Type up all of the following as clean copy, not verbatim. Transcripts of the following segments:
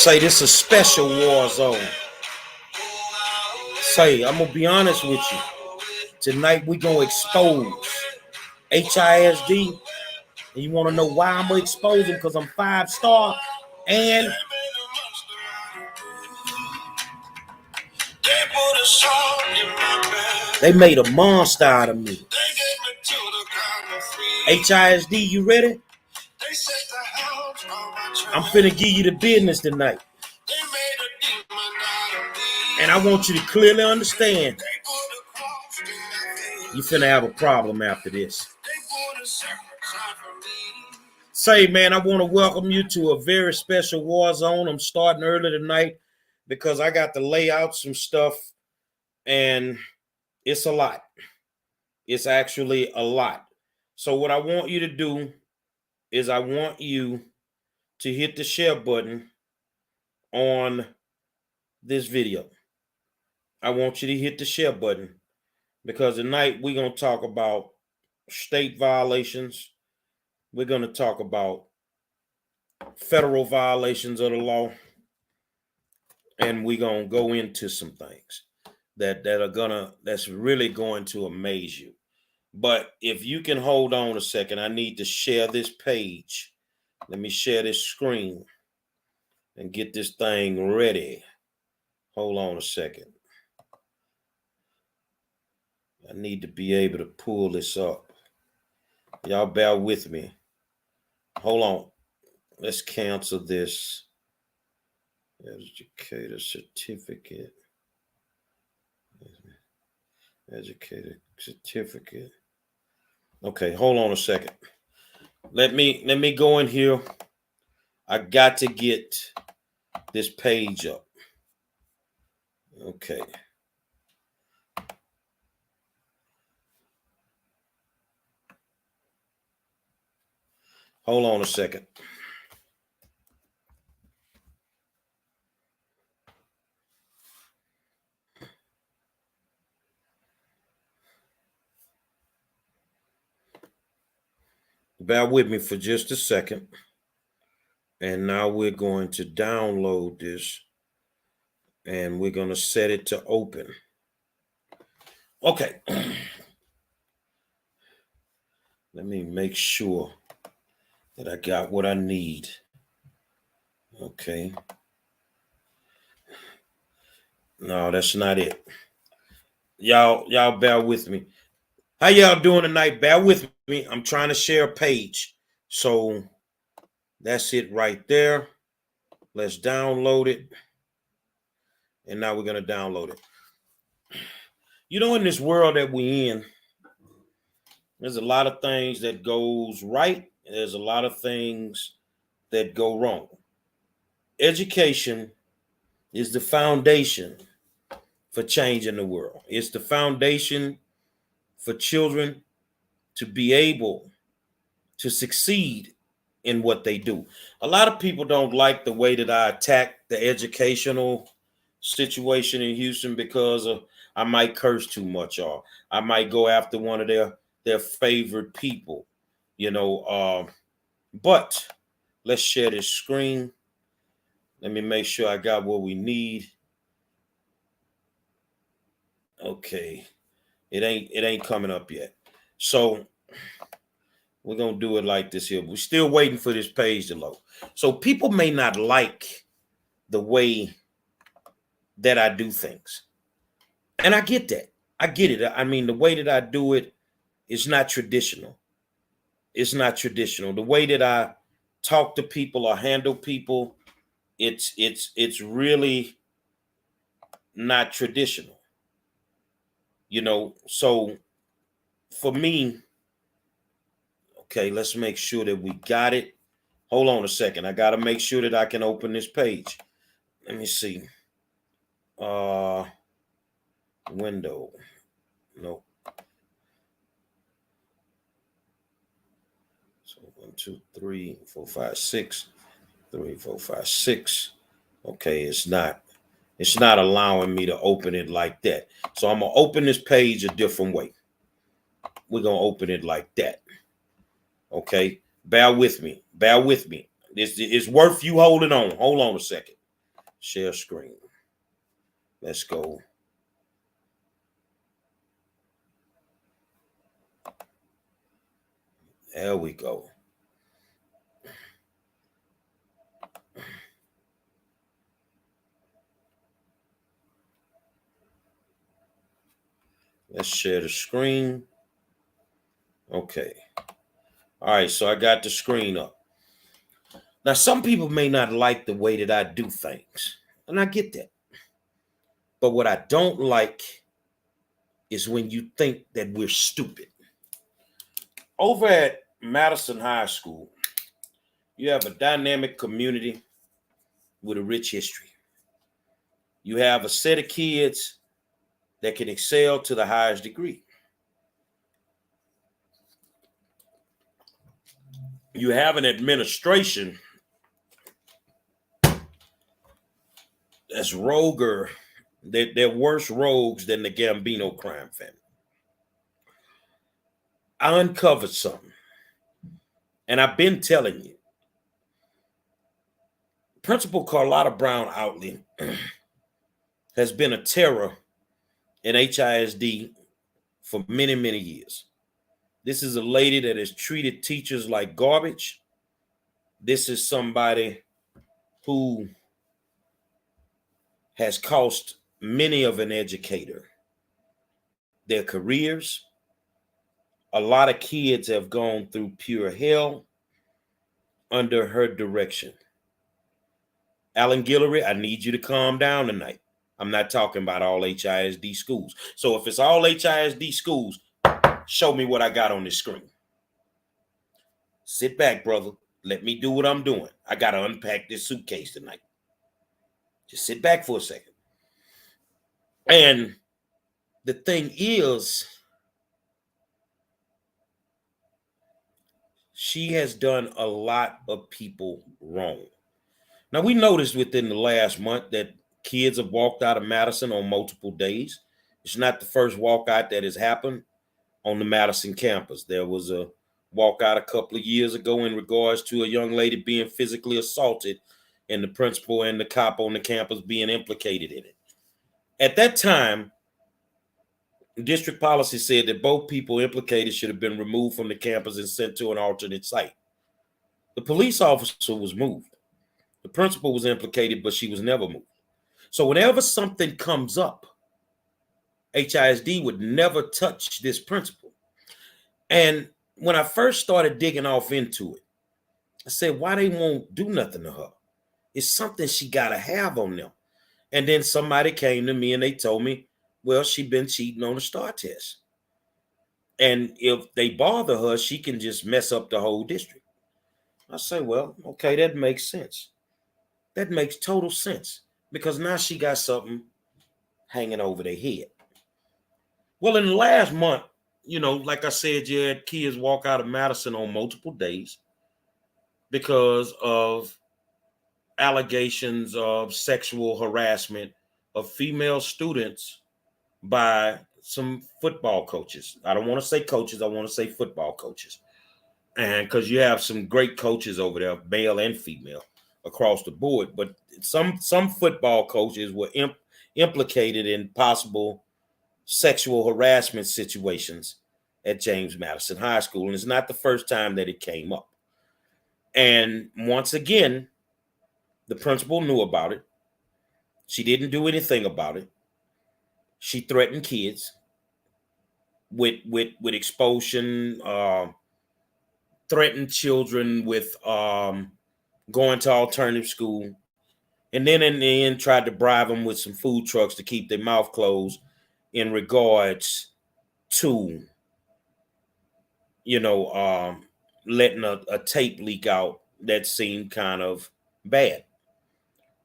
Say this is a special war zone. Say, I'm gonna be honest with you. Tonight we gonna expose HISD. And you wanna know why I'm gonna expose him? Because I'm 5-star and they made a monster out of me. HISD, you ready? I'm finna give you the business tonight. And I want you to clearly understand you finna have a problem after this. Say, man, I want to welcome you to a very special war zone. I'm starting early tonight because I got to lay out some stuff, and it's a lot. It's actually a lot. So what I want you to do is I want you to hit the share button on this video. I want you to hit the share button because tonight we're going to talk about state violations. We're going to talk about federal violations of the law. And we're going to go into some things that's really going to amaze you. But if you can hold on a second, I need to share this page. Let me share this screen and get this thing ready. Hold on a second. I need to be able to pull this up. Y'all bear with me. Hold on. Let's cancel this. Educator certificate. Educator certificate. Okay, hold on a second. Let me go in here. I got to get this page up. Okay. Hold on a second. Bear with me for just a second. And now we're going to download this and we're going to set it to open. Okay. Let me make sure that I got what I need. Okay. No, that's not it. Y'all bear with me. How y'all doing tonight? Bear with me. I'm trying to share a page. So that's it right there. Let's download it. And now we're going to download it. You know, in this world that we're in, there's a lot of things that goes right. And there's a lot of things that go wrong. Education is the foundation for changing the world. It's the foundation for children to be able to succeed in what they do. A lot of people don't like the way that I attack the educational situation in Houston because I might curse too much, or I might go after one of their favorite people, you know. But let's share this screen. Let me make sure I got what we need. Okay, it ain't coming up yet. So we're gonna do it like this here. We're still waiting for this page to load. So people may not like the way that I do things. And I get that. I get it. I mean, the way that I do it is not traditional. It's not traditional. The way that I talk to people or handle people, it's really not traditional. You know, so for me, okay, let's make sure that we got it. Hold on a second. I got to make sure that I can open this page. Let me see. Window. No. So 1, 2, 3, 4, 5, 6. 3, 4, 5, 6. Okay, it's not allowing me to open it like that. So I'm gonna open this page a different way. We're gonna open it like that. Okay, bear with me. This is worth you holding on. Hold on a second. Share screen. Let's go. There we go. Let's share the screen. Okay. All right, so I got the screen up. Now, some people may not like the way that I do things, and I get that. But what I don't like is when you think that we're stupid. Over at Madison High School, you have a dynamic community with a rich history. You have a set of kids that can excel to the highest degree. You have an administration that's roguer. They're worse rogues than the Gambino crime family. I uncovered something, and I've been telling you. Principal Carlotta Brown Outley has been a terror in HISD for many, many years. This is a lady that has treated teachers like garbage. This is somebody who has cost many of an educator their careers. A lot of kids have gone through pure hell under her direction. Alan Guillory, I need you to calm down tonight. I'm not talking about all HISD schools. So if it's all HISD schools, show me what I got on the screen. Sit back, brother. Let me do what I'm doing. I got to unpack this suitcase tonight. Just sit back for a second. And the thing is, she has done a lot of people wrong. Now, we noticed within the last month that kids have walked out of Madison on multiple days. It's not the first walkout that has happened on the Madison campus. There was a walkout a couple of years ago in regards to a young lady being physically assaulted and the principal and the cop on the campus being implicated in it. At that time, district policy said that both people implicated should have been removed from the campus and sent to an alternate site. The police officer was moved. The principal was implicated, but she was never moved. So whenever something comes up, HISD would never touch this principal. And when I first started digging off into it, I said, why they won't do nothing to her? It's something she got to have on them. And then somebody came to me and they told me, well, she been cheating on the STARR test. And if they bother her, she can just mess up the whole district. I say, well, okay, that makes sense. That makes total sense because now she got something hanging over their head. Well, in the last month, like I said, you had kids walk out of Madison on multiple days because of allegations of sexual harassment of female students by some football coaches. I don't want to say coaches. I want to say football coaches. And because you have some great coaches over there, male and female, across the board. But some football coaches were implicated in possible sexual harassment situations at James Madison High School. And it's not the first time that it came up. And once again, the principal knew about it. She didn't do anything about it. She threatened kids with expulsion, threatened children with going to alternative school, and then in the end tried to bribe them with some food trucks to keep their mouth closed in regards to, letting a tape leak out that seemed kind of bad.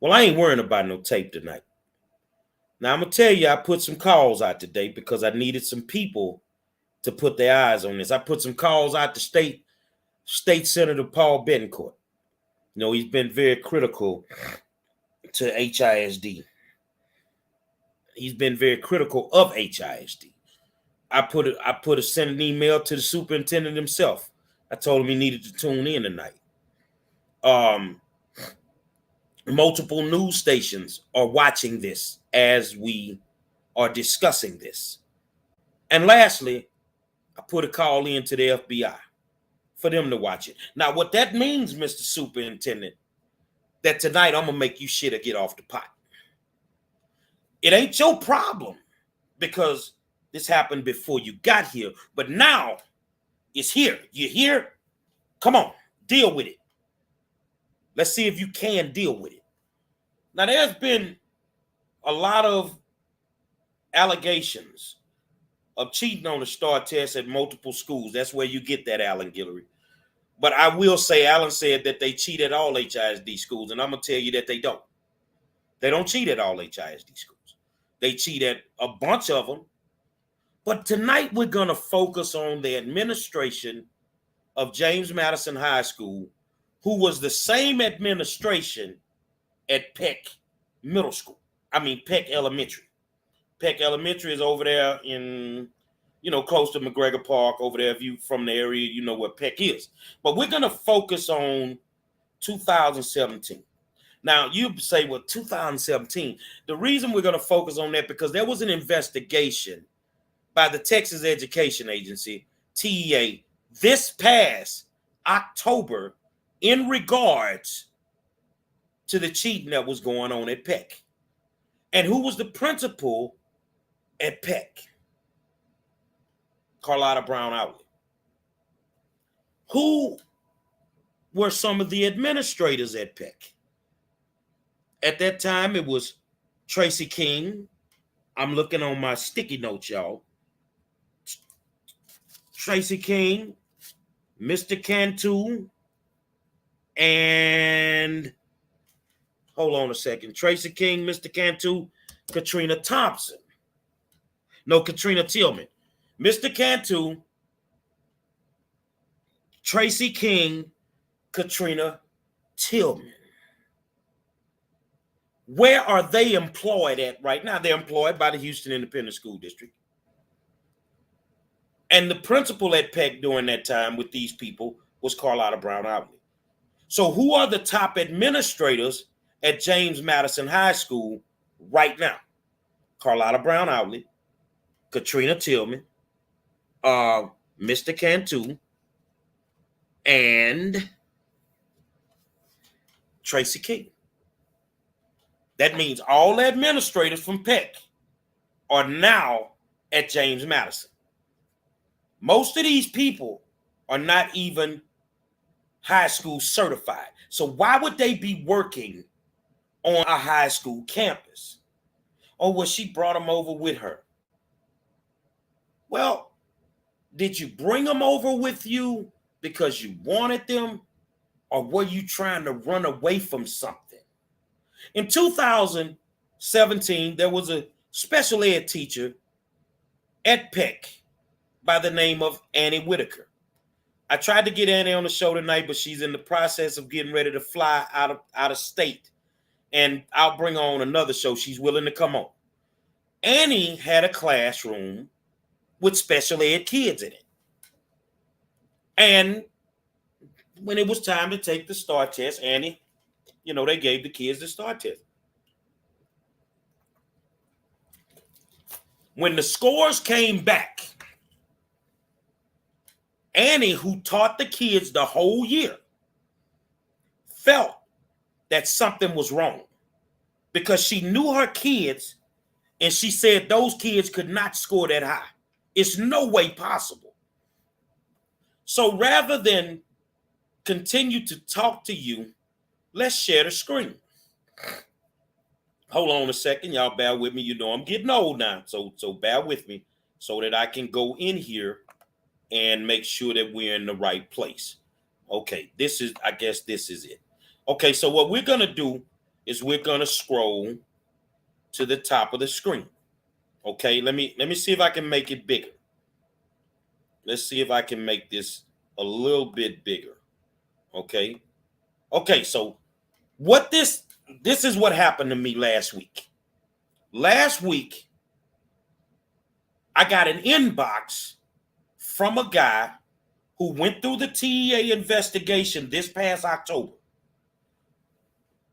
Well, I ain't worrying about no tape tonight. Now, I'm going to tell you, I put some calls out today because I needed some people to put their eyes on this. I put some calls out to State Senator Paul Bettencourt. He's been very critical to HISD. He's been very critical of HISD. I sent an email to the superintendent himself. I told him he needed to tune in tonight. Multiple news stations are watching this as we are discussing this. And lastly, I put a call in to the FBI for them to watch it. Now, what that means, Mr. Superintendent, that tonight I'm going to make you shit or get off the pot. It ain't your problem because this happened before you got here. But now it's here. You're here. Come on, deal with it. Let's see if you can deal with it. Now, there's been a lot of allegations of cheating on the STARR test at multiple schools. That's where you get that, Alan Guillory. But I will say, Alan said that they cheat at all HISD schools, and I'm going to tell you that they don't. They don't cheat at all HISD schools. They cheat at a bunch of them. But tonight we're going to focus on the administration of James Madison High School, who was the same administration at Peck Middle School. Peck Elementary. Peck Elementary is over there in, close to McGregor Park over there. If you from the area, you know where Peck is. But we're going to focus on 2017. Now, you say, well, 2017. The reason we're going to focus on that because there was an investigation by the Texas Education Agency, TEA, this past October in regards to the cheating that was going on at Peck. And who was the principal at Peck? Carlotta Brown Outlet. Who were some of the administrators at Peck? At that time, it was Tracy King. I'm looking on my sticky notes, y'all. Tracy King, Mr. Cantu, and hold on a second. Tracy King, Mr. Cantu, Katrina Thompson. No, Katrina Tillman. Mr. Cantu, Tracy King, Katrina Tillman. Where are they employed at right now? They're employed by the Houston Independent School District. And the principal at Peck during that time with these people was Carlotta Brown Outlet. So who are the top administrators at James Madison High School right now? Carlotta Brown Outlet, Katrina Tillman, Mr. Cantu, and Tracy King. That means all the administrators from Peck are now at James Madison. Most of these people are not even high school certified. So why would they be working on a high school campus? Oh, well, she brought them over with her. Well, did you bring them over with you because you wanted them, or were you trying to run away from something? In 2017, there was a special ed teacher at Peck by the name of Annie Whitaker. I tried to get Annie on the show tonight, but she's in the process of getting ready to fly out of state. And I'll bring her on another show. She's willing to come on. Annie had a classroom with special ed kids in it. And when it was time to take the STARR test, Annie, they gave the kids the STARR test. When the scores came back, Annie, who taught the kids the whole year, felt that something was wrong because she knew her kids and she said those kids could not score that high. It's no way possible. So rather than continue to talk to you, let's share the screen. Hold on a second. Y'all bear with me. I'm getting old now. So bear with me so that I can go in here and make sure that we're in the right place. Okay, I guess this is it. Okay, so what we're going to do is we're going to scroll to the top of the screen. Okay, let me see if I can make it bigger. Let's see if I can make this a little bit bigger. Okay. Okay, so what this is what happened to me last week. Last week, I got an inbox from a guy who went through the TEA investigation this past October.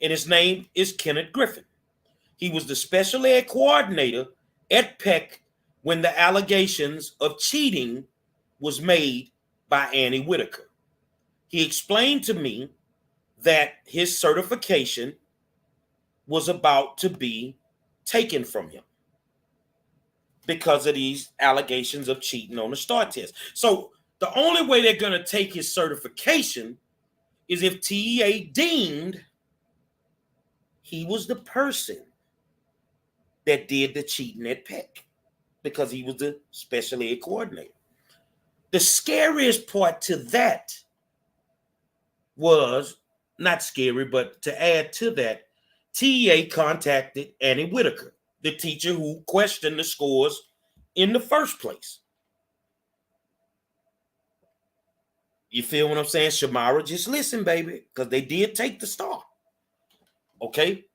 and his name is Kenneth Griffin. He was the special ed coordinator at Peck when the allegations of cheating was made by Annie Whitaker. He explained to me that his certification was about to be taken from him because of these allegations of cheating on the STARR test. So the only way they're going to take his certification is if TEA deemed he was the person that did the cheating at Peck because he was the special ed coordinator. The scariest part to that was, not scary, but to add to that, TEA contacted Annie Whitaker, the teacher who questioned the scores in the first place. You feel what I'm saying? Shamara, just listen, baby, because they did take the STARR. Okay?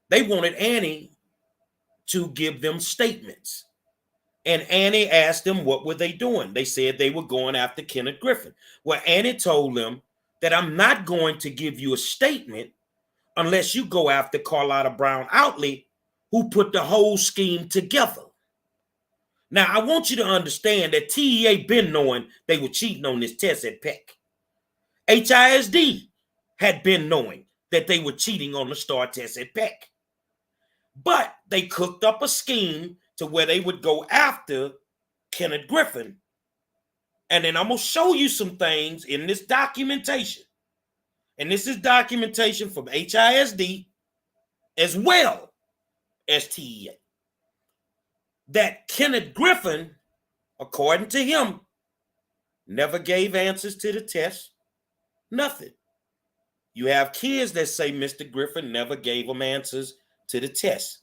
They wanted Annie to give them statements. And Annie asked them what were they doing. They said they were going after Kenneth Griffin. Well, Annie told them that I'm not going to give you a statement unless you go after Carlotta Brown Outley, who put the whole scheme together. Now, I want you to understand that TEA been knowing they were cheating on this test at Peck. HISD had been knowing that they were cheating on the STARR test at Peck. But they cooked up a scheme to where they would go after Kenneth Griffin. And then I'm going to show you some things in this documentation. And this is documentation from HISD as well as TEA. That Kenneth Griffin, according to him, never gave answers to the test. Nothing. You have kids that say Mr. Griffin never gave them answers to the test.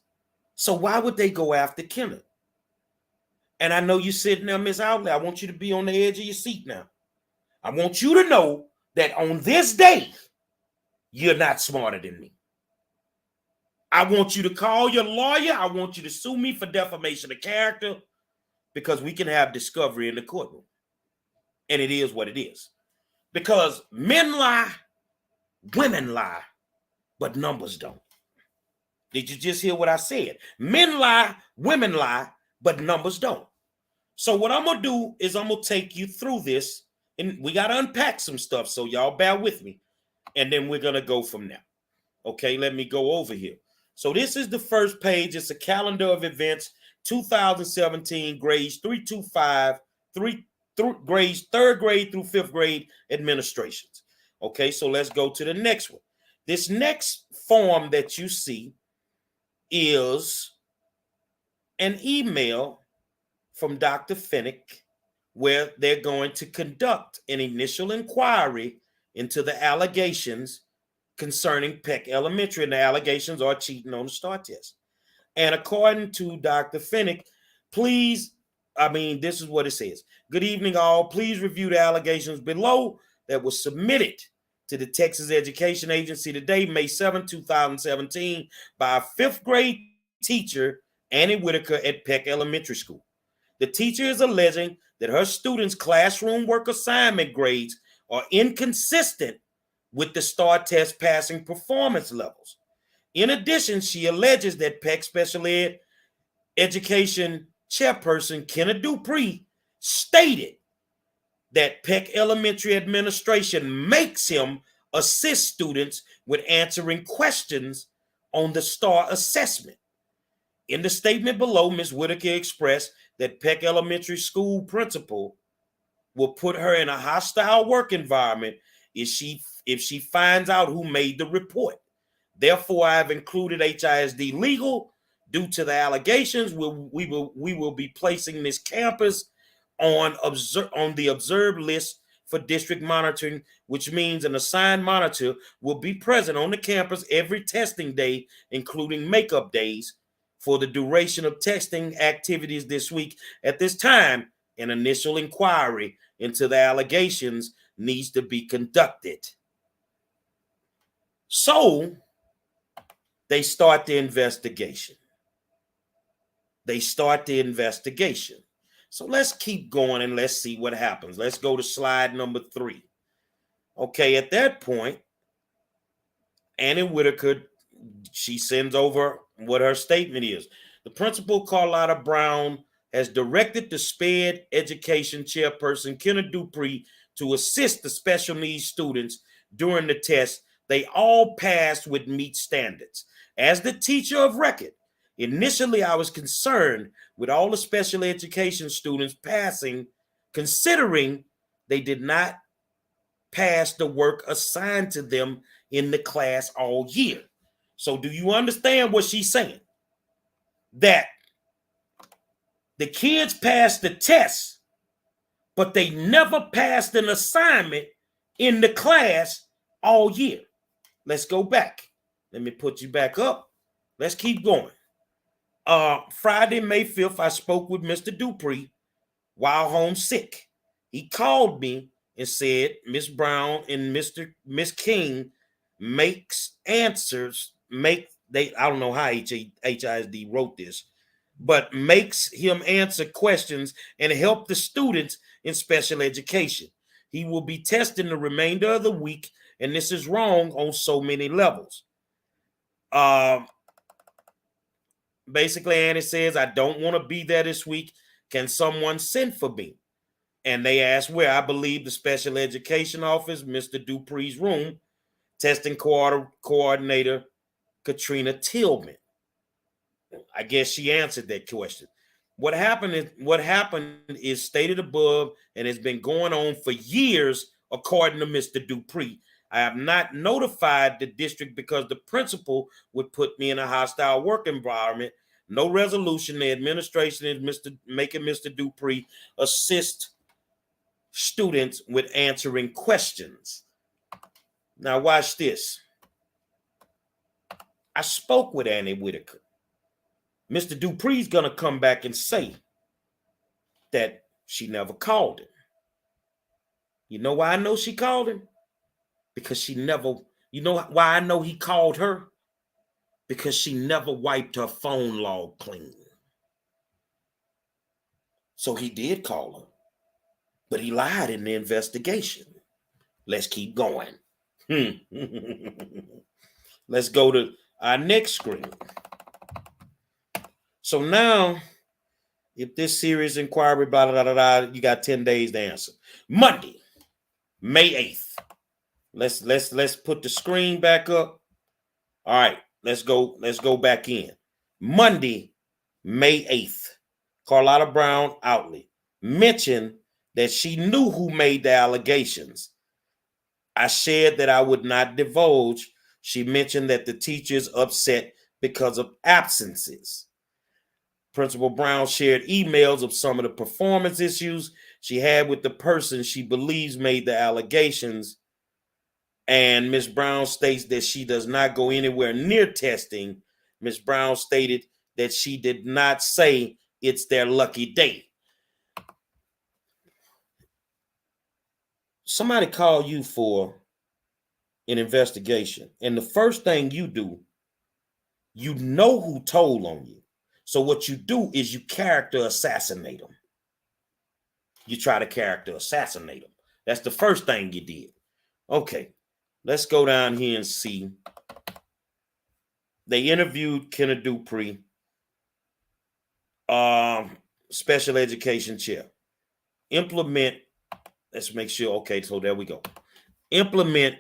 So why would they go after Kenneth? And I know you're sitting there, Miss Outley. I want you to be on the edge of your seat now. I want you to know that on this day, you're not smarter than me. I want you to call your lawyer. I want you to sue me for defamation of character because we can have discovery in the courtroom. And it is what it is. Because men lie, women lie, but numbers don't. Did you just hear what I said? Men lie, women lie, but numbers don't. So what I'm going to do is I'm going to take you through this, and we got to unpack some stuff, so y'all bear with me, and then we're going to go from there. Okay, let me go over here. So this is the first page. It's a calendar of events, 2017, grades 325, grades 3rd grade through 5th grade administrations. Okay, so let's go to the next one. This next form that you see is an email from Dr. Finnick where they're going to conduct an initial inquiry into the allegations concerning Peck Elementary, and the allegations are cheating on the STARR test. And according to Dr. Finnick, this is what it says. Good evening, all. Please review the allegations below that was submitted to the Texas Education Agency today, May 7, 2017, by a 5th grade teacher, Annie Whitaker, at Peck Elementary School. The teacher is alleging that her students' classroom work assignment grades are inconsistent with the STARR test passing performance levels. In addition, she alleges that Peck Special Ed Education Chairperson Kenneth Dupree stated that Peck Elementary administration makes him assist students with answering questions on the STARR assessment. In the statement below, Ms. Whitaker expressed that Peck Elementary School principal will put her in a hostile work environment if she finds out who made the report. Therefore, I have included HISD legal. Due to the allegations, we will be placing this campus on the observed list for district monitoring, which means an assigned monitor will be present on the campus every testing day, including makeup days, for the duration of testing activities this week. At this time, an initial inquiry into the allegations needs to be conducted. So they start the investigation. So let's keep going and let's see what happens. Let's go to slide number 3. Okay, at that point, Annie Whitaker, she sends over what her statement is. The principal, Carlotta Brown, has directed the SPED education chairperson, Kenna Dupree, to assist the special needs students during the test. They all passed with meet standards. As the teacher of record, initially I was concerned with all the special education students passing, considering they did not pass the work assigned to them in the class all year. So do you understand what she's saying? That the kids passed the test, but they never passed an assignment in the class all year. Let's go back. Let me put you back up. Let's keep going. Friday, May 5th, I spoke with Mr. Dupree while home sick. He called me and said, Miss Brown and Miss King makes answers, I don't know how HISD wrote this, but makes him answer questions and help the students in special education. He will be testing the remainder of the week, and this is wrong on so many levels. Basically, Annie says, I don't want to be there this week. Can someone send for me? And they asked where. I believe the special education office, Mr. Dupree's room, testing coordinator, Katrina Tillman. I guess she answered that question. What happened is stated above and has been going on for years, according to Mr. Dupree. I have not notified the district because the principal would put me in a hostile work environment. No resolution. The administration is making Mr. Dupree assist students with answering questions. Now watch this. I spoke with Annie Whitaker. Mr. Dupree's going to come back and say that she never called him. You know why I know she called him? Because she never, you know why I know he called her? Because she never wiped her phone log clean. So he did call her, but he lied in the investigation. Let's keep going. Let's go to our next screen. So now, if this serious inquiry, blah, blah, blah, blah, you got 10 days to answer. Monday, May 8th. Let's put the screen back up. All right, let's go back in. Monday, May 8th. Carlotta Brown outlet mentioned that she knew who made the allegations. I shared that I would not divulge. She mentioned that the teacher is upset because of absences. Principal Brown shared emails of some of the performance issues she had with the person she believes made the allegations. And Ms. Brown states that she does not go anywhere near testing. Ms. Brown stated that she did not say it's their lucky day. Somebody call you for an investigation, and the first thing you do, you know who told on you. So what you do is you character assassinate them. You try to character assassinate them. That's the first thing you did. Okay, let's go down here and see. They interviewed Kenna Dupree, special education chair. Implement, let's make sure, okay, so there we go. Implement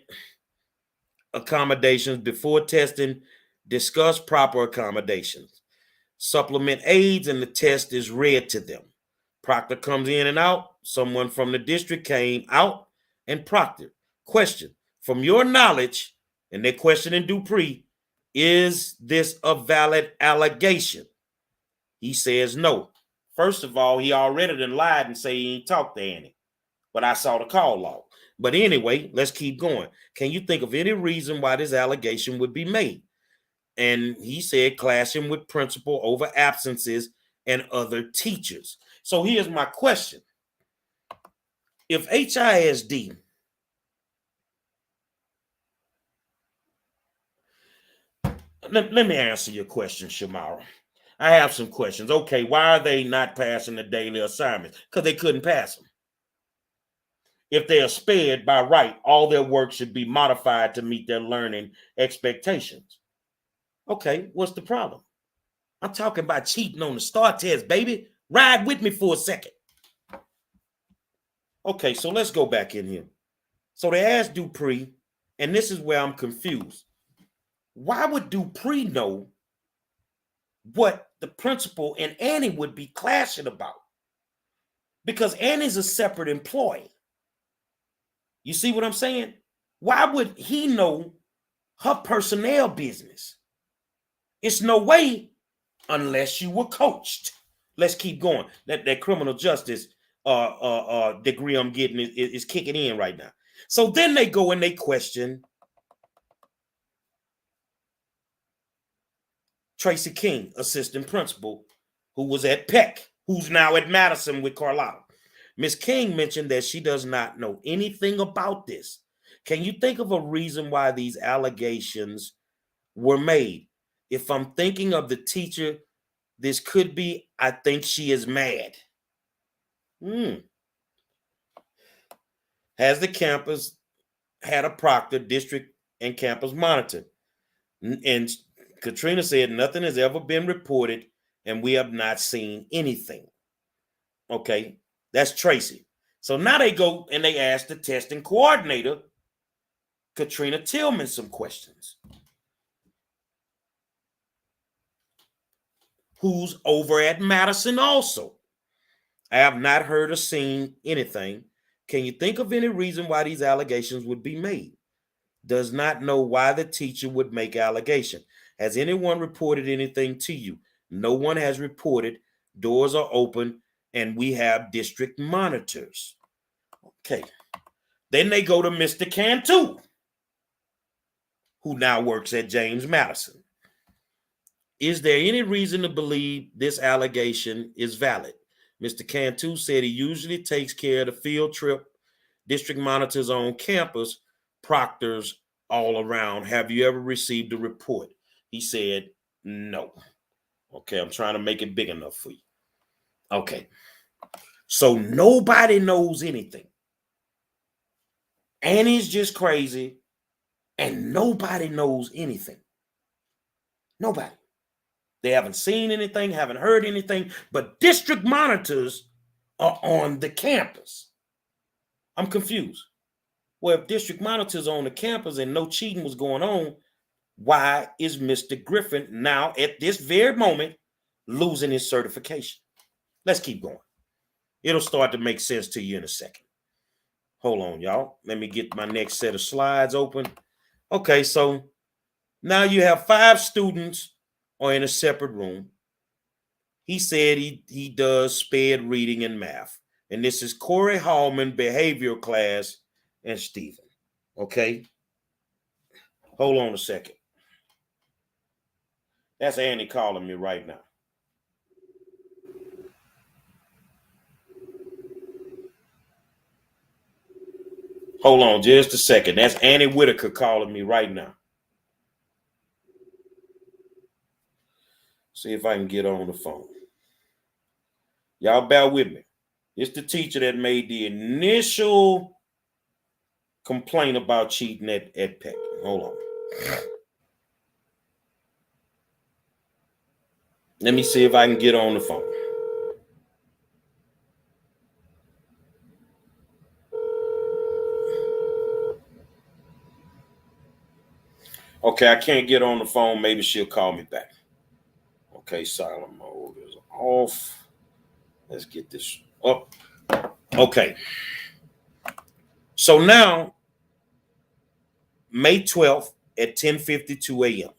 accommodations before testing, discuss proper accommodations. Supplement aids and the test is read to them. Proctor comes in and out. Someone from the district came out and proctored. Question, from your knowledge, and they're questioning Dupree, is this a valid allegation? He says no. First of all, he already done lied and say he ain't talked to Annie, but I saw the call log. But anyway, let's keep going. Can you think of any reason why this allegation would be made? And he said clashing with principal over absences and other teachers. So here's my question. If HISD let me answer your question, Shamara. I have some questions. Okay, why are they not passing the daily assignments? Because they couldn't pass them. If they are spared by right, all their work should be modified to meet their learning expectations. Okay, what's the problem? I'm talking about cheating on the STARR test, baby. Ride with me for a second. Okay, so let's go back in here. So they asked Dupree, and this is where I'm confused. Why would Dupree know what the principal and Annie would be clashing about? Because Annie's a separate employee. You see what I'm saying? Why would he know her personnel business? It's no way unless you were coached. Let's keep going. That criminal justice degree I'm getting is kicking in right now. So then they go and they question Tracy King, assistant principal, who was at Peck, who's now at Madison with Carlisle. Ms. King mentioned that she does not know anything about this. Can you think of a reason why these allegations were made? If I'm thinking of the teacher, this could be, I think she is mad. Has the campus had a proctor, district, and campus monitored? And Katrina said nothing has ever been reported, and we have not seen anything. Okay, that's Tracy. So now they go and they ask the testing coordinator, Katrina Tillman, some questions. Who's over at Madison also? I have not heard or seen anything. Can you think of any reason why these allegations would be made? Does not know why the teacher would make allegation. Has anyone reported anything to you? No one has reported. Doors are open and we have district monitors. Okay. Then they go to Mr. Cantu, who now works at James Madison. Is there any reason to believe this allegation is valid? Mr. Cantu said he usually takes care of the field trip, district monitors on campus, proctors all around. Have you ever received a report? He said, no. Okay, I'm trying to make it big enough for you. Okay, so nobody knows anything. Annie's just crazy, and nobody knows anything. Nobody. They haven't seen anything, haven't heard anything, but district monitors are on the campus. I'm confused. Well, if district monitors are on the campus and no cheating was going on, why is Mr. Griffin now at this very moment losing his certification? Let's keep going. It'll start to make sense to you in a second. Hold on, y'all. Let me get my next set of slides open. Okay, so now you have 5 students are in a separate room. He said he does sped reading and math. And this is Corey Hallman, behavioral class, and Stephen. Okay? Hold on a second. That's Annie calling me right now. Hold on just a second. That's Annie Whitaker calling me right now. See if I can get on the phone. Y'all bear with me. It's the teacher that made the initial complaint about cheating at Peck. Hold on. Let me see if I can get on the phone. Okay, I can't get on the phone. Maybe she'll call me back. Okay, silent mode is off. Let's get this up. Okay. So now, May 12th at 10:52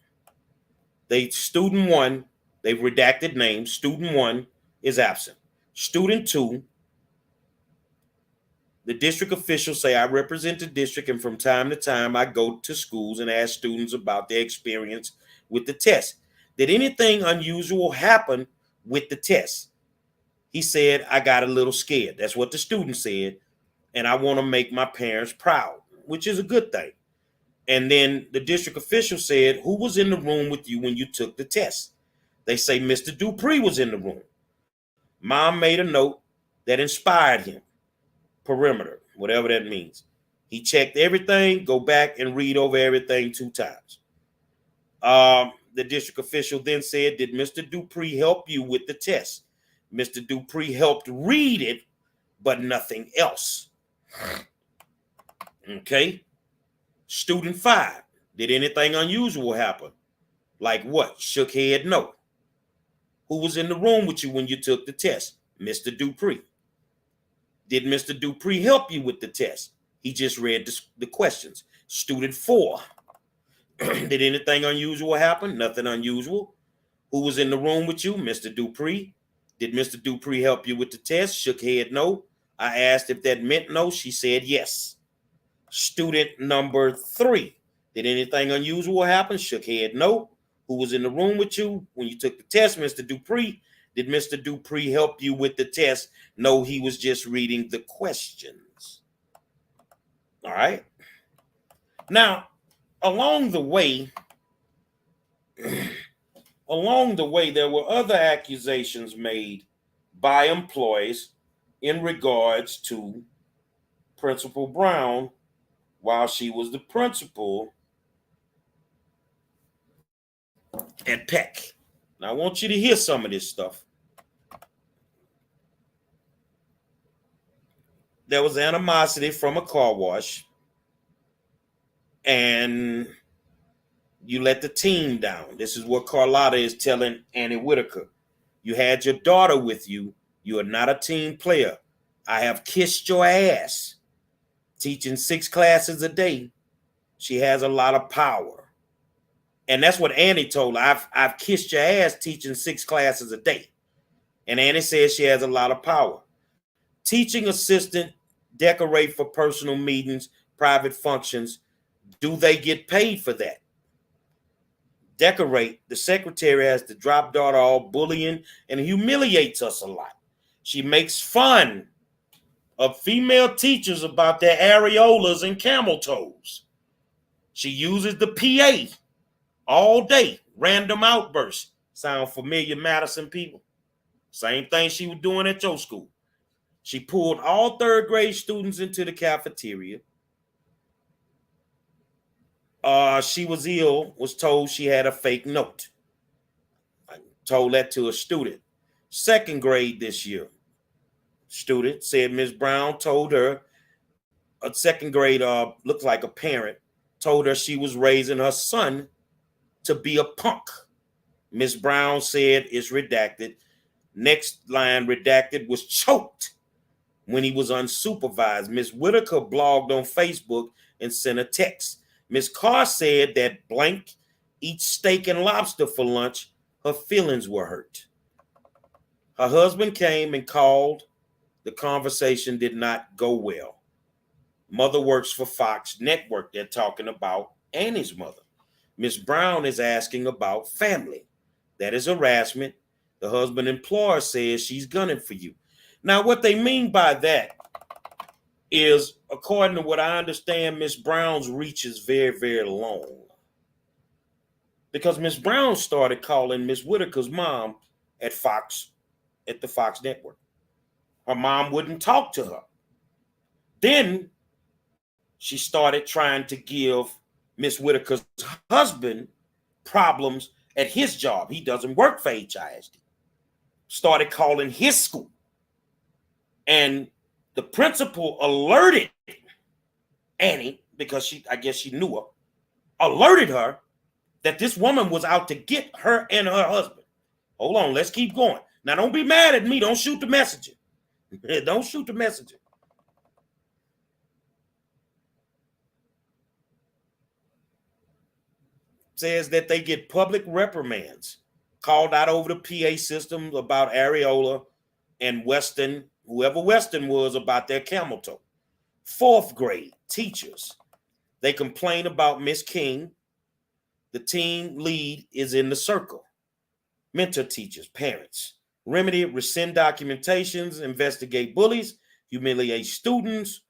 a.m. Student 1, they've redacted names. Student 1 is absent. Student 2, the district officials say, I represent the district, and from time to time, I go to schools and ask students about their experience with the test. Did anything unusual happen with the test? He said, I got a little scared. That's what the student said. And I want to make my parents proud, which is a good thing. And then the district official said, who was in the room with you when you took the test? They say Mr. Dupree was in the room. Mom made a note that inspired him. Perimeter. whatever that means. He checked everything. Go back and read over everything 2 times. The district official then said, did Mr. Dupree help you with the test? Mr. Dupree helped read it, but nothing else. Okay. Student 5, did anything unusual happen? Like what? Shook head, no. Who was in the room with you when you took the test? Mr. Dupree. Did Mr. Dupree help you with the test? He just read the questions. Student 4, did anything unusual happen? Nothing unusual. Who was in the room with you? Mr. Dupree. Did Mr. Dupree help you with the test? Shook head, no. I asked if that meant no. She said yes. Student number 3, did anything unusual happen? Shook head, no. Who was in the room with you when you took the test? Mr. Dupree. Did Mr. Dupree help you with the test? No, he was just reading the questions. All right. Now, along the way, there were other accusations made by employees in regards to Principal Brown while she was the principal at Peck. Now, I want you to hear some of this stuff. There was animosity from a car wash, and you let the team down. This is what Carlotta is telling Annie Whitaker. You had your daughter with you. You are not a team player. I have kissed your ass. Teaching 6 classes a day. She has a lot of power. And that's what Annie told her. I've kissed your ass teaching 6 classes a day. And Annie says she has a lot of power. Teaching assistant decorate for personal meetings, private functions. Do they get paid for that? Decorate. The secretary has to drop daughter all bullying and humiliates us a lot. She makes fun of female teachers about their areolas and camel toes. She uses the PA all day. Random outbursts. Sound familiar, Madison people? Same thing she was doing at your school. She pulled all 3rd grade students into the cafeteria. She was ill, was told she had a fake note. I told that to a student. 2nd grade this year. Student said Ms. Brown told her, a 2nd grade looked like a parent, told her she was raising her son to be a punk. Ms. Brown said it's redacted. Next line redacted was choked when he was unsupervised. Ms. Whitaker blogged on Facebook and sent a text. Ms. Carr said that blank eats steak and lobster for lunch. Her feelings were hurt. Her husband came and called. The conversation did not go well. Mother works for Fox Network. They're talking about Annie's mother. Ms. Brown is asking about family. That is harassment. The husband employer says she's gunning for you. Now, what they mean by that is, according to what I understand, Ms. Brown's reach is very, very long. Because Ms. Brown started calling Ms. Whitaker's mom at the Fox Network. Her mom wouldn't talk to her. Then she started trying to give Ms. Whitaker's husband problems at his job. He doesn't work for HISD. Started calling his school. And the principal alerted Annie, because I guess she knew her, alerted her that this woman was out to get her and her husband. Hold on, let's keep going. Now, don't be mad at me. Don't shoot the messenger. Don't shoot the messenger. Says that they get public reprimands called out over the PA system about areola and Weston, whoever Weston was, about their camel toe. 4th grade teachers, they complain about Miss King. The team lead is in the circle. Mentor teachers, parents. Remedy, rescind documentations, investigate bullies, humiliate students.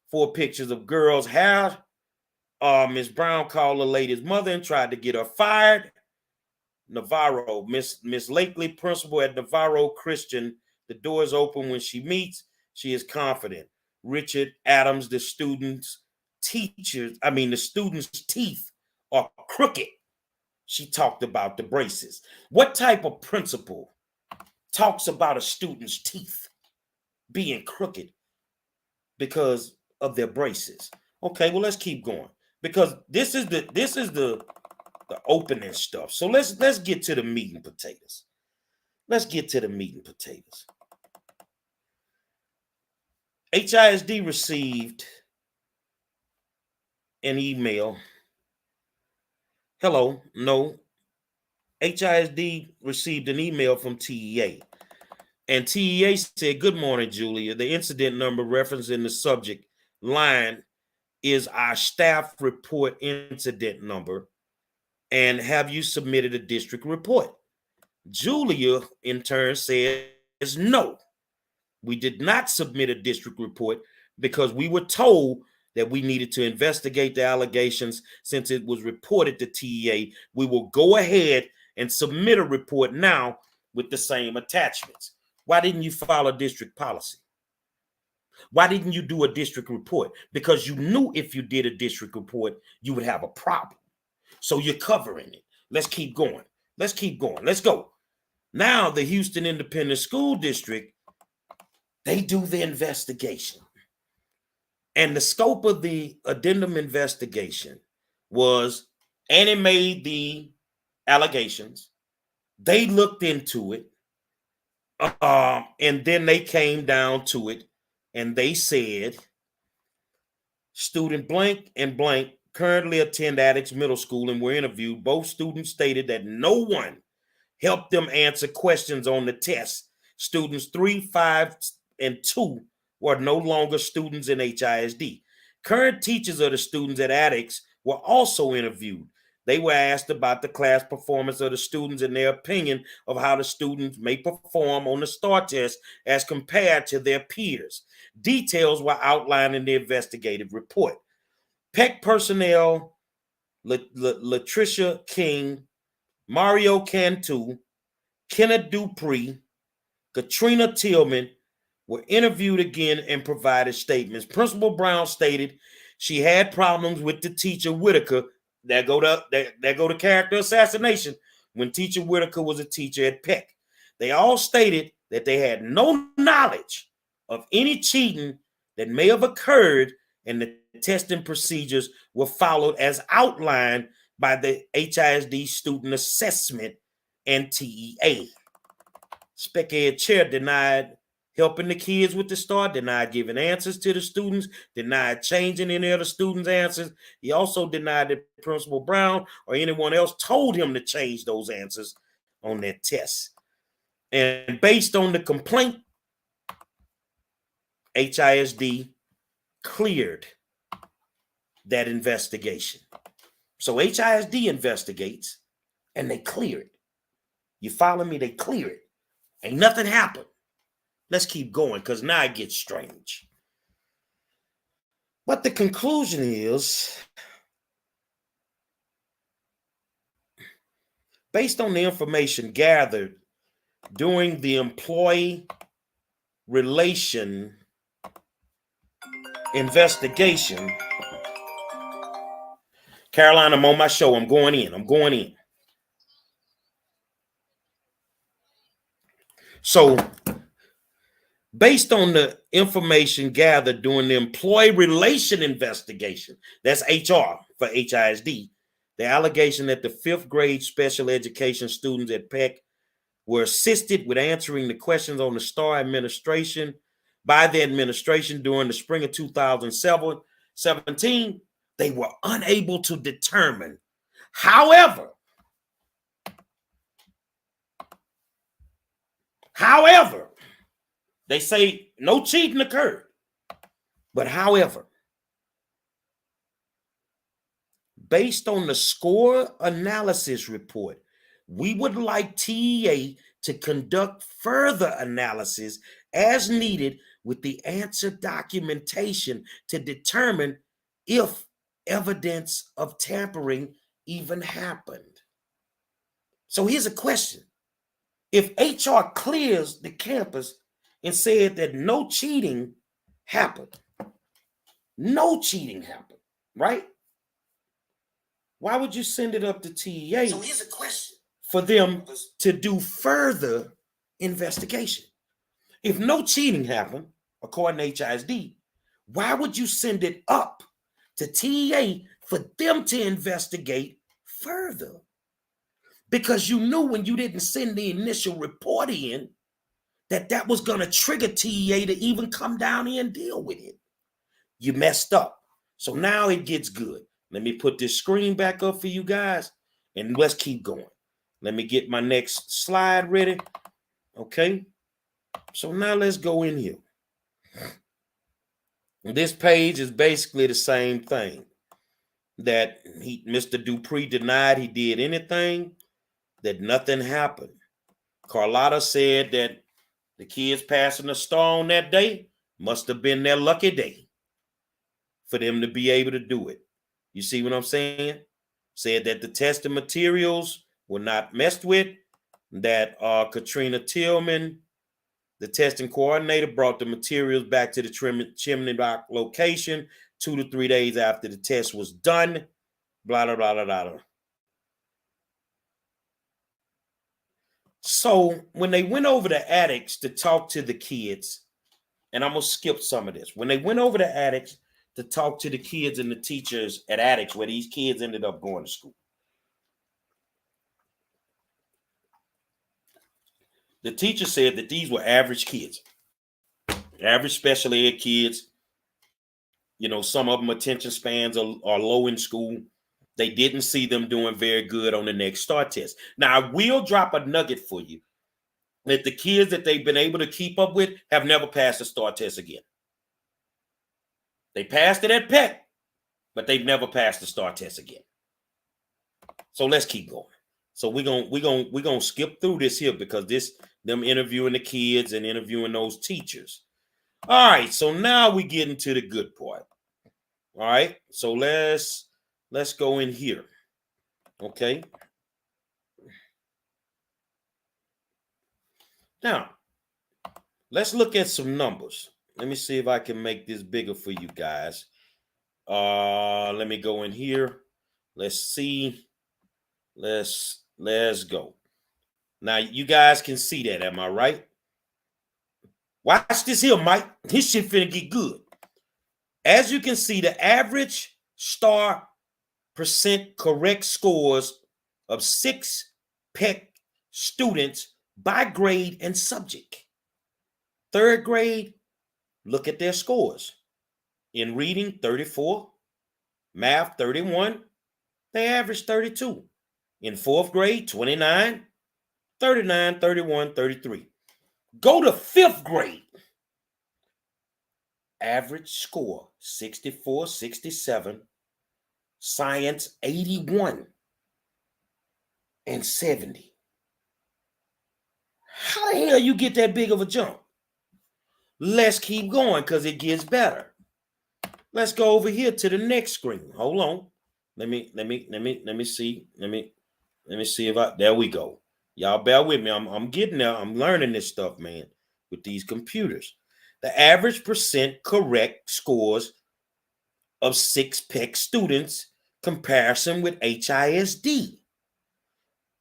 4 pictures of girls' hair. Ms. Brown called the lady's mother and tried to get her fired. Navarro, Miss Lakely, principal at Navarro Christian. The door is open when she meets. She is confident. Richard Adams, the students' teeth are crooked. She talked about the braces. What type of principal talks about a student's teeth being crooked because of their braces? Okay, well, let's keep going, because this is the opening stuff. So let's get to the meat and potatoes. Let's get to the meat and potatoes. HISD received an email. Hello, no. HISD received an email from TEA. And TEA said, "Good morning, Julia. The incident number referenced in the subject line is our staff report incident number. And have you submitted a district report?" Julia, in turn, says, "No, we did not submit a district report because we were told that we needed to investigate the allegations since it was reported to TEA. We will go ahead and submit a report now with the same attachments." Why didn't you follow district policy? Why didn't you do a district report? Because you knew if you did a district report, you would have a problem. So you're covering it. Let's keep going. Let's keep going. Let's go. Now the Houston Independent School District, they do the investigation. And the scope of the addendum investigation was Annie made the allegations. They looked into it. And then they came down to it and they said, student blank and blank currently attend Addicts Middle School and were interviewed. Both students stated that no one helped them answer questions on the test. Students 3, 5, and 2 were no longer students in HISD. Current teachers of the students at Addicts were also interviewed. They were asked about the class performance of the students and their opinion of how the students may perform on the STARR test as compared to their peers. Details were outlined in the investigative report. PEC personnel, Latricia King, Mario Cantu, Kenneth Dupree, Katrina Tillman were interviewed again and provided statements. Principal Brown stated she had problems with the teacher Whitaker. There go to character assassination. When teacher Whitaker was a teacher at PEC, they all stated that they had no knowledge of any cheating that may have occurred, and the testing procedures were followed as outlined by the HISD student assessment and TEA. Spec Ed chair denied helping the kids with the STARR, denied giving answers to the students, denied changing any of the students' answers. He also denied that Principal Brown or anyone else told him to change those answers on their tests. And based on the complaint, HISD cleared that investigation. So HISD investigates and they clear it. You follow me? They clear it. Ain't nothing happened. Let's keep going because now it gets strange. But the conclusion is, based on the information gathered during the employee relation investigation, Caroline, I'm on my show. I'm going in. So, based on the information gathered during the employee relation investigation, that's HR for HISD, the allegation that the 5th grade special education students at PEC were assisted with answering the questions on the STARR administration by the administration during the spring of 2017, they were unable to determine. However, they say no cheating occurred. But however, based on the score analysis report, we would like TEA to conduct further analysis as needed with the answer documentation to determine if evidence of tampering even happened. So here's a question. If HR clears the campus and said that no cheating happened, no cheating happened, right? Why would you send it up to TEA? So here's a question. For them to do further investigation. If no cheating happened, according to HISD, why would you send it up to TEA for them to investigate further? Because you knew when you didn't send the initial report in that was going to trigger TEA to even come down here and deal with it. You messed up. So now it gets good. Let me put this screen back up for you guys, and let's keep going. Let me get my next slide ready. Okay. So now let's go in here. This page is basically the same thing. That Mr. Dupree denied he did anything, that nothing happened. Carlotta said that the kids passing the STARR on that day must have been their lucky day for them to be able to do it. You see what I'm saying? Said that the testing materials were not messed with, that Katrina Tillman, the testing coordinator, brought the materials back to the Chimney Rock location 2 to 3 days after the test was done. Blah, blah, blah, blah, blah. So when they went over the attics to talk to the kids, and I'm going to skip some of this. When they went over the attics to talk to the kids and the teachers at attics where these kids ended up going to school, the teacher said that these were average kids, average special ed kids. You know, some of them attention spans are low in school. They didn't see them doing very good on the next STARR test. Now, I will drop a nugget for you that the kids that they've been able to keep up with have never passed the STARR test again. They passed it at Peck, but they've never passed the STARR test again. So let's keep going. So we're gonna skip through this here because them interviewing the kids and interviewing those teachers. All right, so now we get into the good part. All right, so let's go in here. Okay. Now, let's look at some numbers. Let me see if I can make this bigger for you guys. Let me go in here. Let's see. Let's go. Now, you guys can see that, am I right? Watch this here, Mike. This shit finna get good. As you can see, the average STARR percent correct scores of 6 PEC students by grade and subject. 3rd grade, look at their scores. In reading, 34. Math, 31. They average 32. In 4th grade, 29. 39, 31, 33. Go to 5th grade. Average score, 64, 67. Science, 81 and 70. How the hell you get that big of a jump? Let's keep going because it gets better. Let's go over here to the next screen. Hold on. Let me see. Let me see if there we go. Y'all bear with me. I'm getting there. I'm learning this stuff, man, with these computers. The average percent correct scores of 6 PEC students comparison with HISD.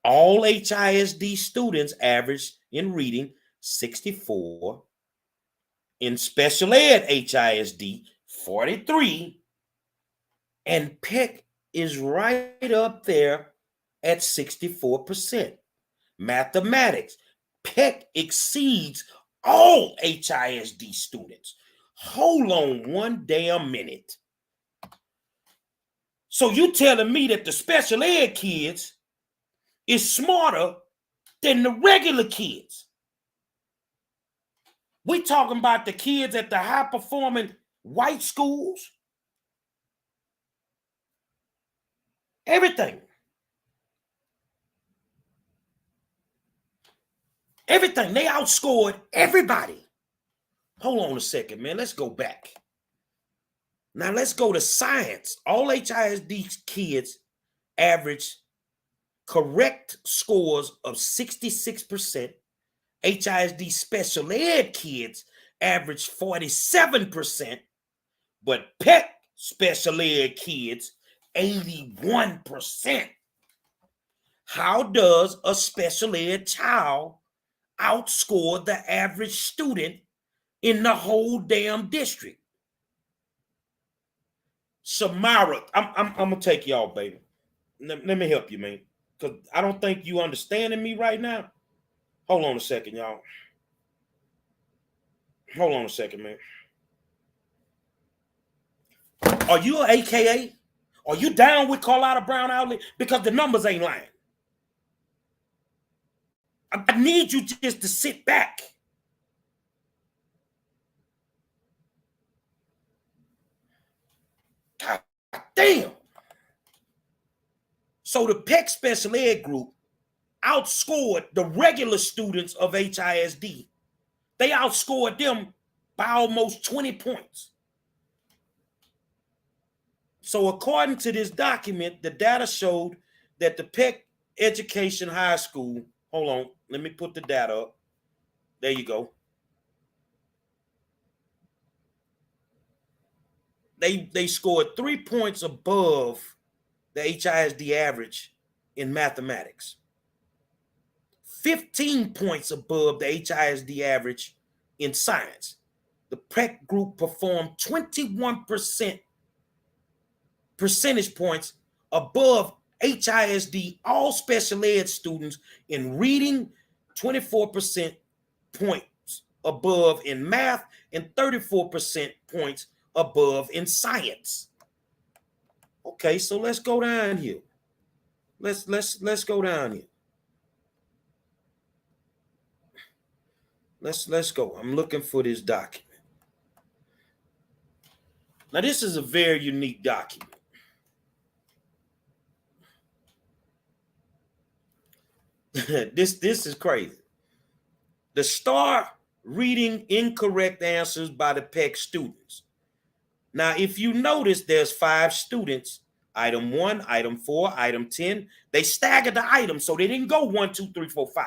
All HISD students averaged in reading 64. In special ed HISD, 43. And PEC is right up there at 64%. Mathematics, PEC exceeds all HISD students. Hold on one damn minute. So you telling me that the special ed kids is smarter than the regular kids? We talking about the kids at the high-performing white schools? Everything. Everything. They outscored everybody. Hold on a second, man. Let's go back. Now let's go to science. All HISD kids average correct scores of 66%. HISD special ed kids average 47%, But PEC special ed kids, 81%. How does a special ed child outscore the average student in the whole damn district? Samara, I'm gonna take y'all, baby. Let me help you, man, because I don't think you understanding me right now. Hold on a second, y'all. Hold on a second, man. Are you an AKA? Are you down with Carlotta Brown Outlet? Because the numbers ain't lying. I need you just to sit back. God damn. So the PEC special ed group outscored the regular students of HISD. They outscored them by almost 20 points. So according to this document, the data showed that the PEC Education High School, hold on, let me put the data up. There you go. They scored 3 points above the HISD average in mathematics, 15 points above the HISD average in science. The PEC group performed 21% percentage points above HISD all special ed students in reading, 24% points above in math, and 34% points above in science. Okay, so let's go down here. Let's go down here. Let's go. I'm looking for this document. Now, this is a very unique document. This is crazy. The STAR reading incorrect answers by the PEC students. Now, if you notice, there's 5 students. Item 1, item 4, item 10. They staggered the items, so they didn't go 1, 2, 3, 4, 5.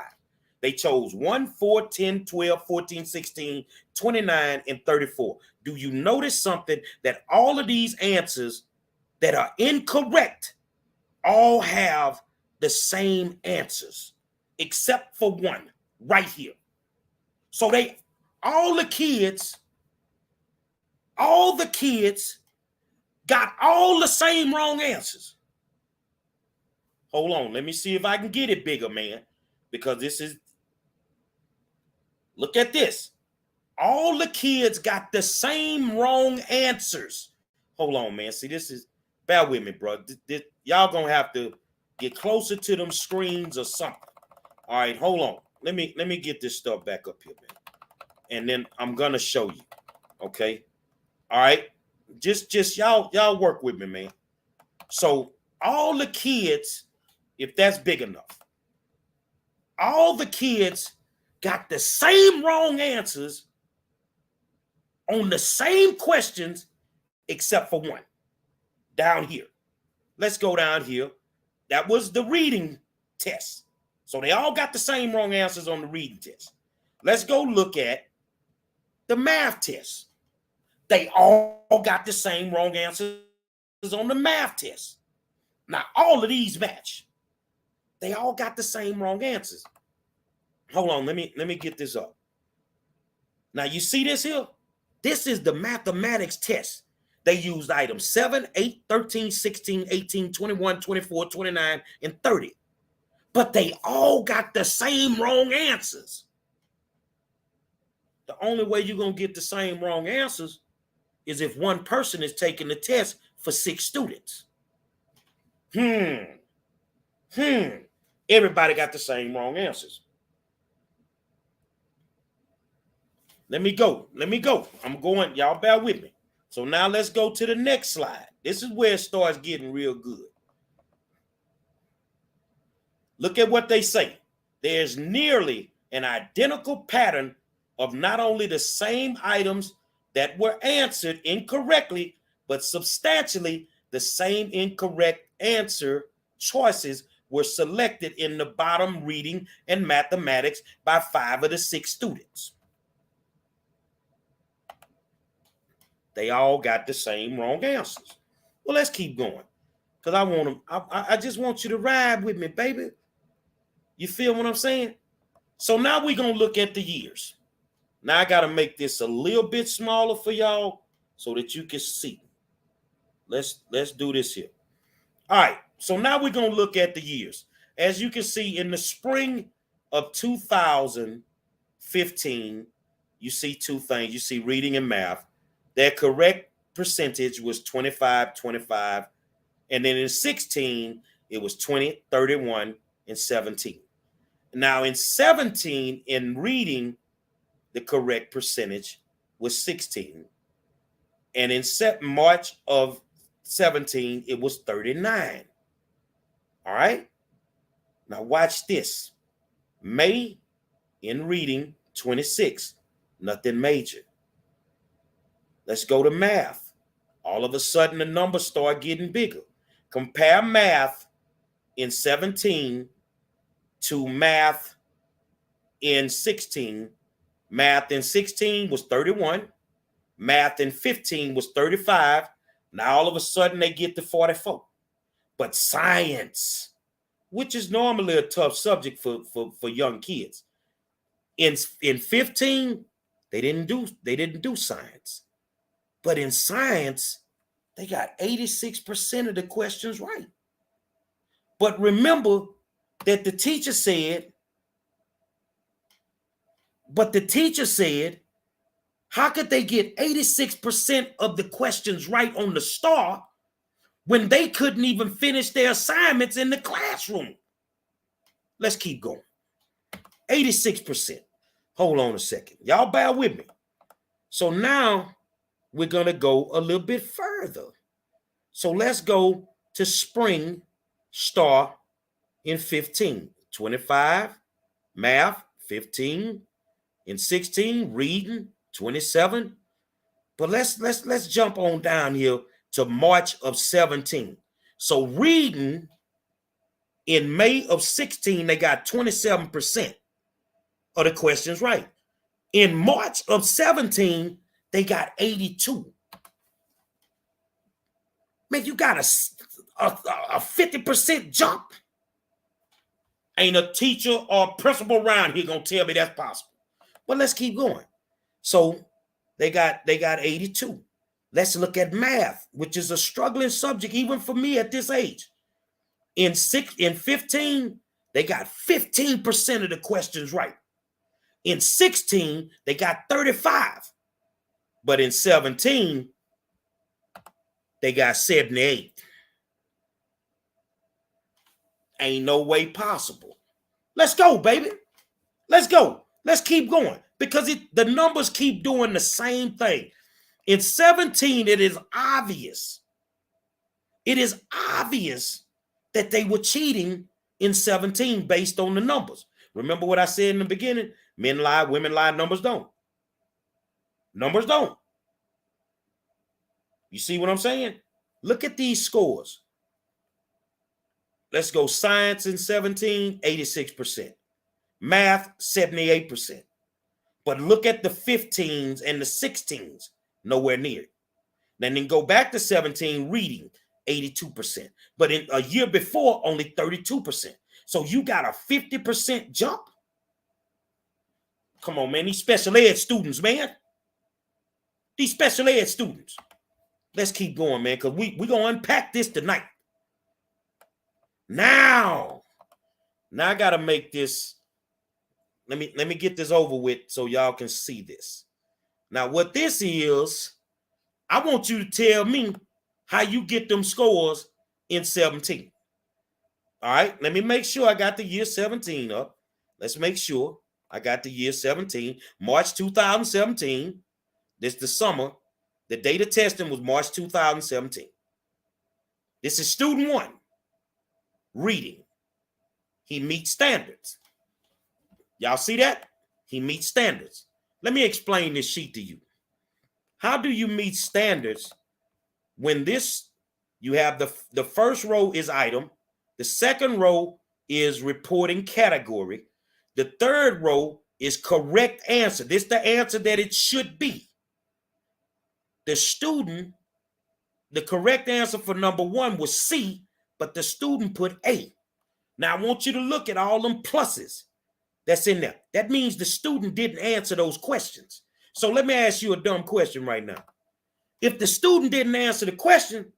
They chose 1, 4, 10, 12, 14, 16, 29, and 34. Do you notice something? That all of these answers that are incorrect all have the same answers, except for one right here. So all the kids got all the same wrong answers. Hold on, let me see if I can get it bigger, man, because this is, look at this. All the kids got the same wrong answers. Hold on, man. See, this is, bear with me, bro. Y'all gonna have to get closer to them screens or something. All right, hold on. Let me get this stuff back up here, man. And then I'm gonna show you. Okay. All right. Just y'all work with me, man. So all the kids, if that's big enough, all the kids got the same wrong answers on the same questions, except for one. Down here. Let's go down here. That was the reading test. So they all got the same wrong answers on the reading test. Let's go look at the math test. They all got the same wrong answers on the math test. Now, all of these match. They all got the same wrong answers. Hold on, let me get this up. Now, you see this here? This is the mathematics test. They used items 7, 8, 13, 16, 18, 21, 24, 29, and 30. But they all got the same wrong answers. The only way you're going to get the same wrong answers is if one person is taking the test for 6 students. Everybody got the same wrong answers. Let me go. I'm going. Y'all bear with me. So now let's go to the next slide. This is where it starts getting real good. Look at what they say. There's nearly an identical pattern of not only the same items that were answered incorrectly, but substantially the same incorrect answer choices were selected in the bottom reading and mathematics by 5 of the 6 students. They all got the same wrong answers. Well, let's keep going. Because I want them, I just want you to ride with me, baby. You feel what I'm saying? So now we're going to look at the years. Now I got to make this a little bit smaller for y'all so that you can see. Let's do this here. All right. So now we're going to look at the years. As you can see, in the spring of 2015, you see two things. You see reading and math. Their correct percentage was 25, 25. And then in 16, it was 20, 31, and 17. Now in 17, in reading, the correct percentage was 16. And in March of 17, it was 39. All right. Now watch this. May in reading, 26. Nothing major. Let's go to math. All of a sudden, the numbers start getting bigger. Compare math in 17 to math in 16. Math in 16 was 31. Math in 15 was 35. Now, all of a sudden, they get to 44. But science, which is normally a tough subject for young kids, in 15, they didn't do science. But in science, they got 86% of the questions right. But remember that the teacher said, how could they get 86% of the questions right on the STARR when they couldn't even finish their assignments in the classroom? Let's keep going. 86%. Hold on a second. Y'all bear with me. So now we're going to go a little bit further. So let's go to spring STARR in 15. 25, math, 15. In 16, reading, 27. But let's jump on down here to March of 17. So reading in May of 16, they got 27% of the questions right. In March of 17, they got 82. Man, you got a 50% jump. Ain't a teacher or principal around here gonna tell me that's possible. But let's keep going. So they got 82. Let's look at math, which is a struggling subject even for me at this age. In 15, they got 15% of the questions right. In 16, they got 35. But in 17, they got 78. Ain't no way possible. Let's go, baby. Let's go. Let's keep going because the numbers keep doing the same thing. In 17, it is obvious. It is obvious that they were cheating in 17 based on the numbers. Remember what I said in the beginning? Men lie, women lie, numbers don't. Numbers don't. You see what I'm saying? Look at these scores. Let's go science in 17, 86%. Math, 78%. But look at the 15s and the 16s, nowhere near it. Then go back to 17, reading, 82%. But in a year before, only 32%. So you got a 50% jump. Come on, man. These special ed students, man. These special ed students. Let's keep going, man, because we're going to unpack this tonight. Now I got to make this. Let me get this over with so y'all can see this. Now, what this is, I want you to tell me how you get them scores in 17. All right, let me make sure I got the year 17 up. Let's make sure I got the year 17. March 2017. This is the summer. The date of testing was March 2017. This is student 1. Reading. He meets standards. Y'all see that? He meets standards. Let me explain this sheet to you. How do you meet standards when you have the first row is item, the second row is reporting category, the third row is correct answer. This is the answer that it should be. The student, the correct answer for number 1 was C, but the student put A. Now I want you to look at all them pluses that's in there. That means the student didn't answer those questions. So let me ask you a dumb question right now. If the student didn't answer the question,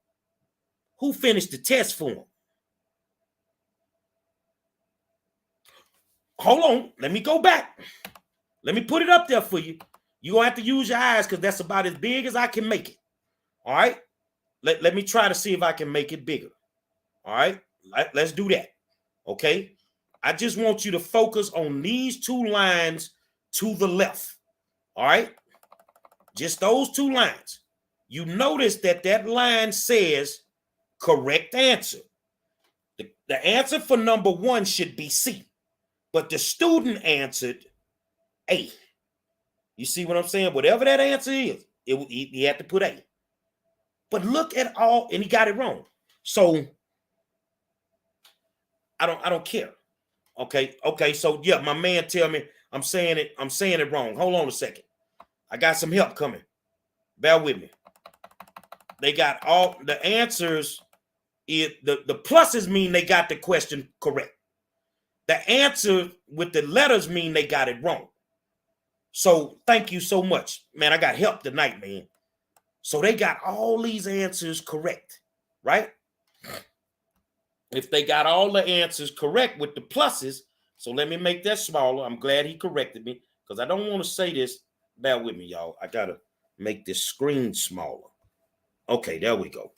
who finished the test for him? Hold on. Let me go back. Let me put it up there for you. You're going to have to use your eyes because that's about as big as I can make it. All right? Let me try to see if I can make it bigger. All right? Let's do that. Okay? I just want you to focus on these 2 lines to the left. All right? Just those 2 lines. You notice that line says correct answer. The answer for number 1 should be C, but the student answered A. You see what I'm saying? Whatever that answer is, he had to put A. But look at all, and he got it wrong. So I don't care. Okay. So yeah, my man tell me I'm saying it wrong. Hold on a second. I got some help coming. Bear with me. They got all the answers. The pluses mean they got the question correct. The answer with the letters mean they got it wrong. So thank you so much, man. I got help tonight, man. So they got all these answers correct, right? If they got all the answers correct with the pluses, so let me make that smaller. I'm glad he corrected me because I don't want to say this. Bear with me, y'all. I got to make this screen smaller. Okay, there we go.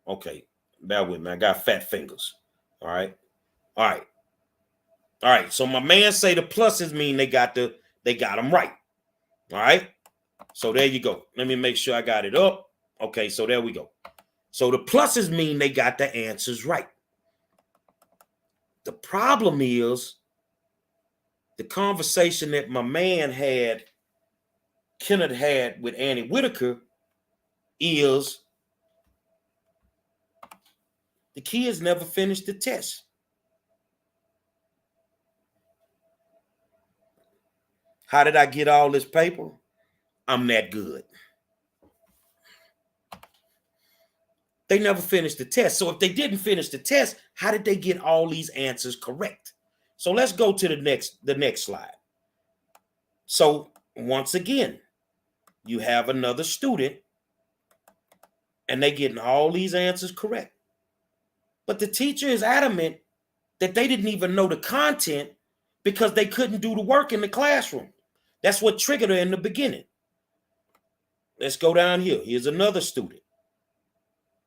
Okay, bear with me. I got fat fingers. All right. So my man say the pluses mean they got them right. All right. So there you go. Let me make sure I got it up. Okay, so there we go. So the pluses mean they got the answers right. The problem is the conversation that my man Kenneth had with Annie Whitaker is the kids never finished the test. How did I get all this paper? I'm that good. They never finished the test. So if they didn't finish the test, how did they get all these answers correct? So let's go to the next slide. So once again, you have another student and they getting all these answers correct. But the teacher is adamant that they didn't even know the content because they couldn't do the work in the classroom. That's what triggered her in the beginning. Let's go down here. Here's another student.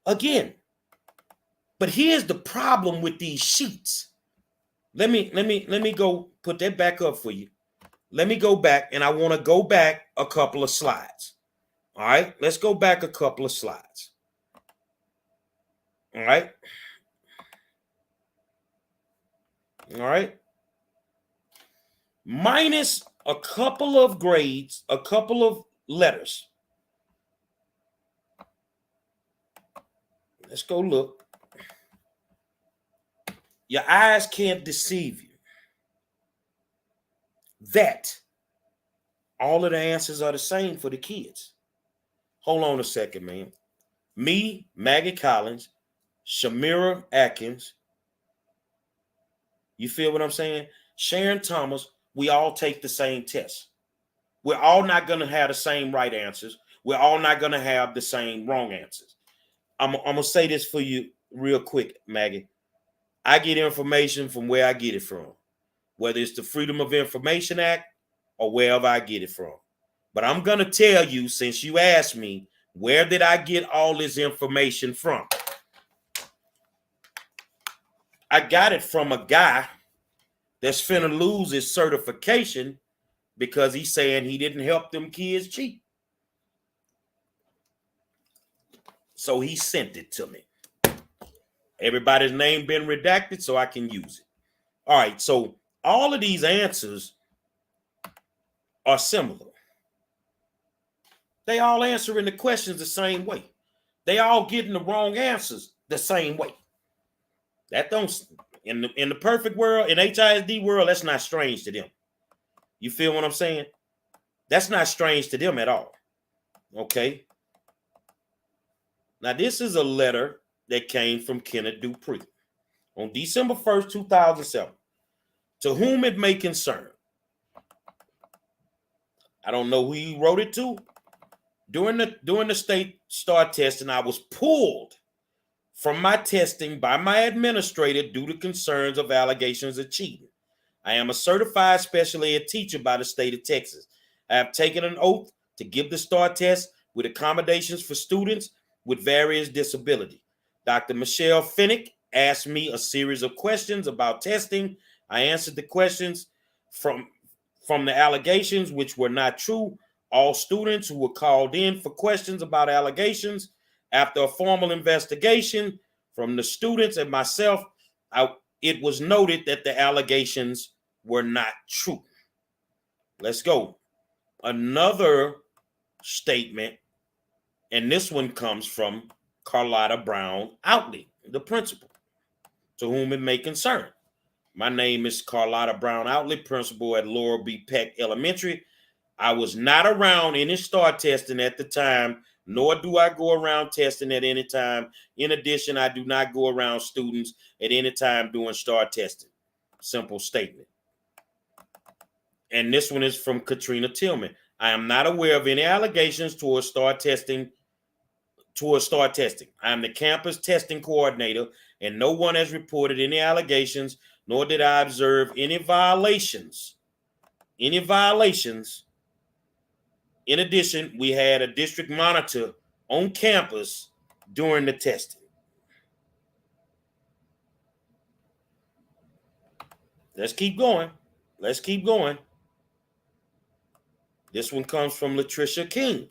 Again. But here's the problem with these sheets. Let me go put that back up for you. Let me go back, and I want to go back a couple of slides. All right, let's go back a couple of slides. All right. Minus a couple of grades, a couple of letters. Let's go look. Your eyes can't deceive you. That all of the answers are the same for the kids. Hold on a second, man. Me, Maggie Collins, Shamira Atkins. You feel what I'm saying? Sharon Thomas, we all take the same test. We're all not going to have the same right answers. We're all not going to have the same wrong answers. I'm going to say this for you real quick, Maggie. I get information from where I get it from, whether it's the Freedom of Information Act or wherever I get it from. But I'm going to tell you, since you asked me, where did I get all this information from? I got it from a guy that's finna lose his certification because he's saying he didn't help them kids cheat. So he sent it to me. Everybody's name been redacted so I can use it. All right, so all of these answers are similar. They all answering the questions the same way. They all getting the wrong answers the same way. That don't, in the perfect world, in HISD world, that's not strange to them. You feel what I'm saying? That's not strange to them at all. Okay. Now, this is a letter that came from Kenneth Dupree on December 1st, 2007. To whom it may concern. I don't know who he wrote it to. During the state STARR testing, I was pulled from my testing by my administrator due to concerns of allegations of cheating. I am a certified special ed teacher by the state of Texas. I have taken an oath to give the STARR test with accommodations for students with various disabilities. Dr. Michelle Finnick asked me a series of questions about testing. I answered the questions from the allegations, which were not true. All students who were called in for questions about allegations, after a formal investigation from the students and myself, it was noted that the allegations were not true. Let's go. Another statement, and this one comes from Carlotta Brown Outley, the principal, to whom it may concern. My name is Carlotta Brown Outley, principal at Laurel B. Peck Elementary. I was not around any STARR testing at the time, nor do I go around testing at any time. In addition, I do not go around students at any time doing STARR testing. Simple statement. And this one is from Katrina Tillman. I am not aware of any allegations towards STARR testing. I am the campus testing coordinator, and no one has reported any allegations, nor did I observe any violations. In addition, we had a district monitor on campus during the testing. Let's keep going. This one comes from Latricia King.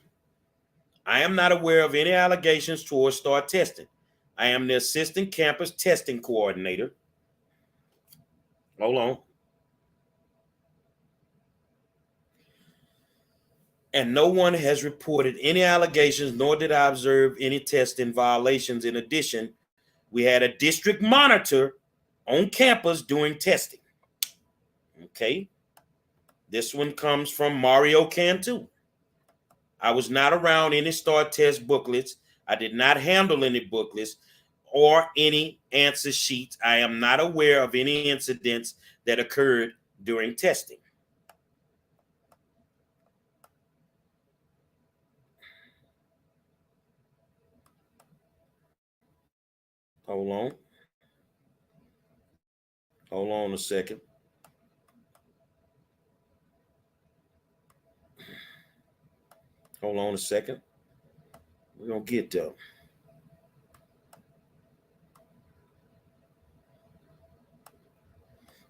I am not aware of any allegations towards STARR testing. I am the assistant campus testing coordinator. Hold on. And no one has reported any allegations, nor did I observe any testing violations. In addition, we had a district monitor on campus doing testing. Okay. This one comes from Mario Cantu. I was not around any STARR test booklets. I did not handle any booklets or any answer sheets. I am not aware of any incidents that occurred during testing. Hold on a second. Hold on a second. We're going to get there.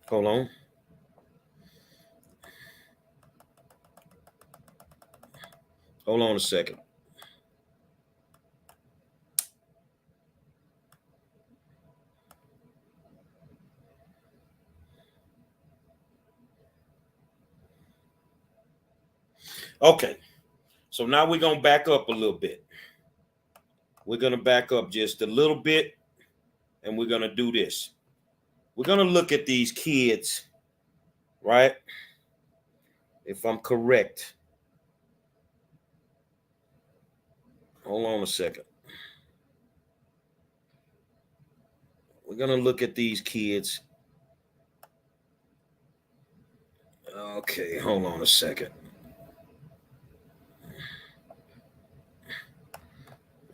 Hold on. Hold on a second. Okay. So now we're going to back up a little bit. We're going to back up just a little bit, and we're going to do this. We're going to look at these kids, right? If I'm correct. Hold on a second. We're going to look at these kids. Okay, hold on a second.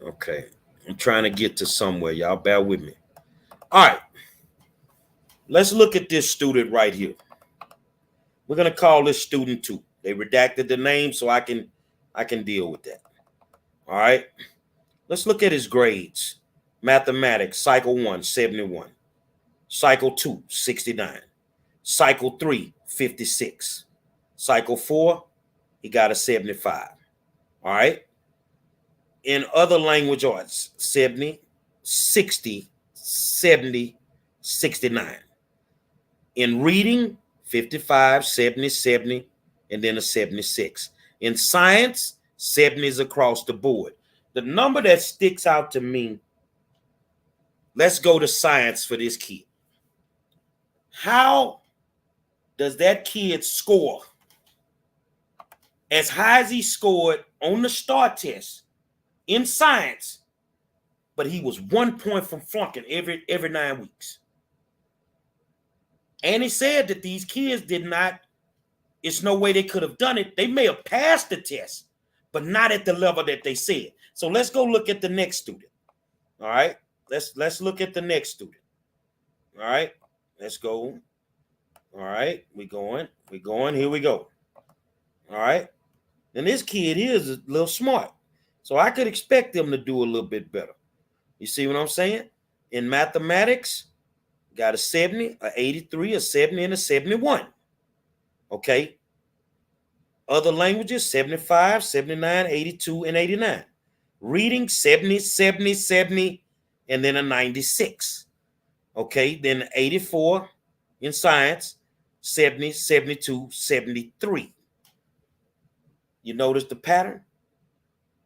Okay, I'm trying to get to somewhere. Y'all bear with me. All right, let's look at this student right here. We're going to call this student 2. They redacted the name so I can deal with that. All right, let's look at his grades. Mathematics, cycle 1, 71. Cycle 2, 69. Cycle 3, 56. Cycle 4, he got a 75. All right. In other language arts, 70, 60, 70, 69. In reading, 55, 70, 70, and then a 76. In science, 70s across the board. The number that sticks out to me, let's go to science for this kid. How does that kid score as high as he scored on the STARR test in science but he was 1 point from flunking every 9 weeks. And he said that these kids did not, it's no way they could have done it. They may have passed the test, but not at the level that they said. So let's go look at the next student. All right. Let's look at the next student. All right. Let's go. All right. We're going. Here we go. All right. And this kid here is a little smart. So I could expect them to do a little bit better. You see what I'm saying? In mathematics, got a 70, a 83, a 70, and a 71. Okay. Other languages, 75, 79, 82, and 89. Reading, 70, 70, 70, and then a 96. Okay. Then 84 in science, 70, 72, 73. You notice the pattern?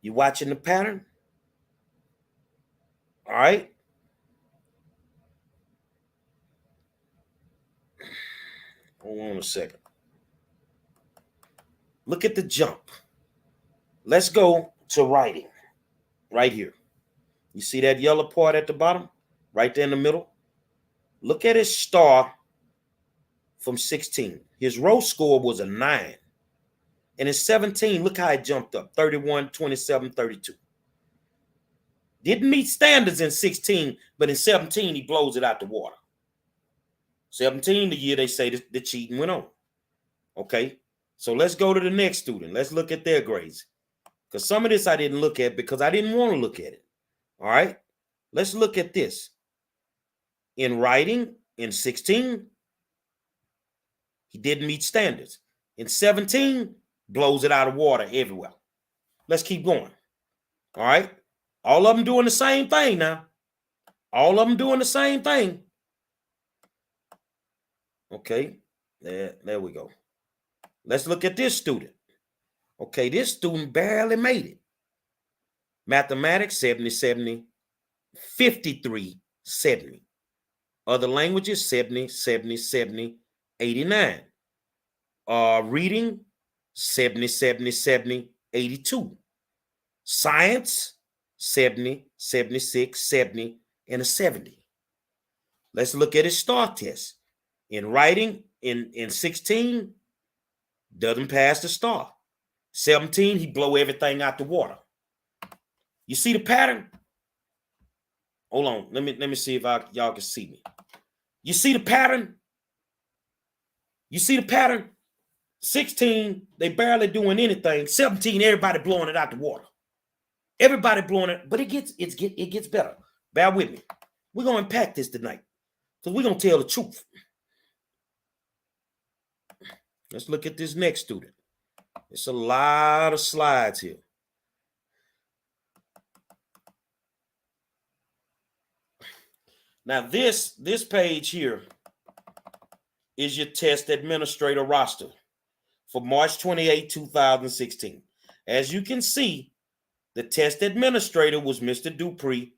You watching the pattern? All right. Hold on a second. Look at the jump. Let's go to writing right here. You see that yellow part at the bottom? Right there in the middle? Look at his STARR from 16. His row score was a 9. And in 17, look how it jumped up. 31, 27, 32. Didn't meet standards in 16, but in 17, he blows it out the water. 17, the year they say the cheating went on. Okay, so let's go to the next student. Let's look at their grades. Because some of this I didn't look at because I didn't want to look at it. All right, let's look at this. In writing, in 16, he didn't meet standards. In 17, blows it out of water everywhere. Let's keep going. All right, all of them doing the same thing now. All of them doing the same thing. Okay, there we go. Let's look at this student. Okay, this student barely made it. Mathematics, 70, 70, 53, 70. Other languages, 70, 70, 70, 89. Reading, 70, 70, 70, 82. Science, 70, 76, 70, and a 70. Let's look at his STARR test. In writing, in 16, doesn't pass the STARR. 17, he blow everything out the water. You see the pattern? Hold on. Let me see if y'all can see me. You see the pattern? You see the pattern? 16, they barely doing anything. 17, everybody blowing it out the water. Everybody blowing it, but it gets better. Bear with me. We're gonna unpack this tonight because we're gonna tell the truth. Let's look at this next student. It's a lot of slides here. Now, this page here is your test administrator roster for March 28, 2016. As you can see, the test administrator was Mr. Dupree.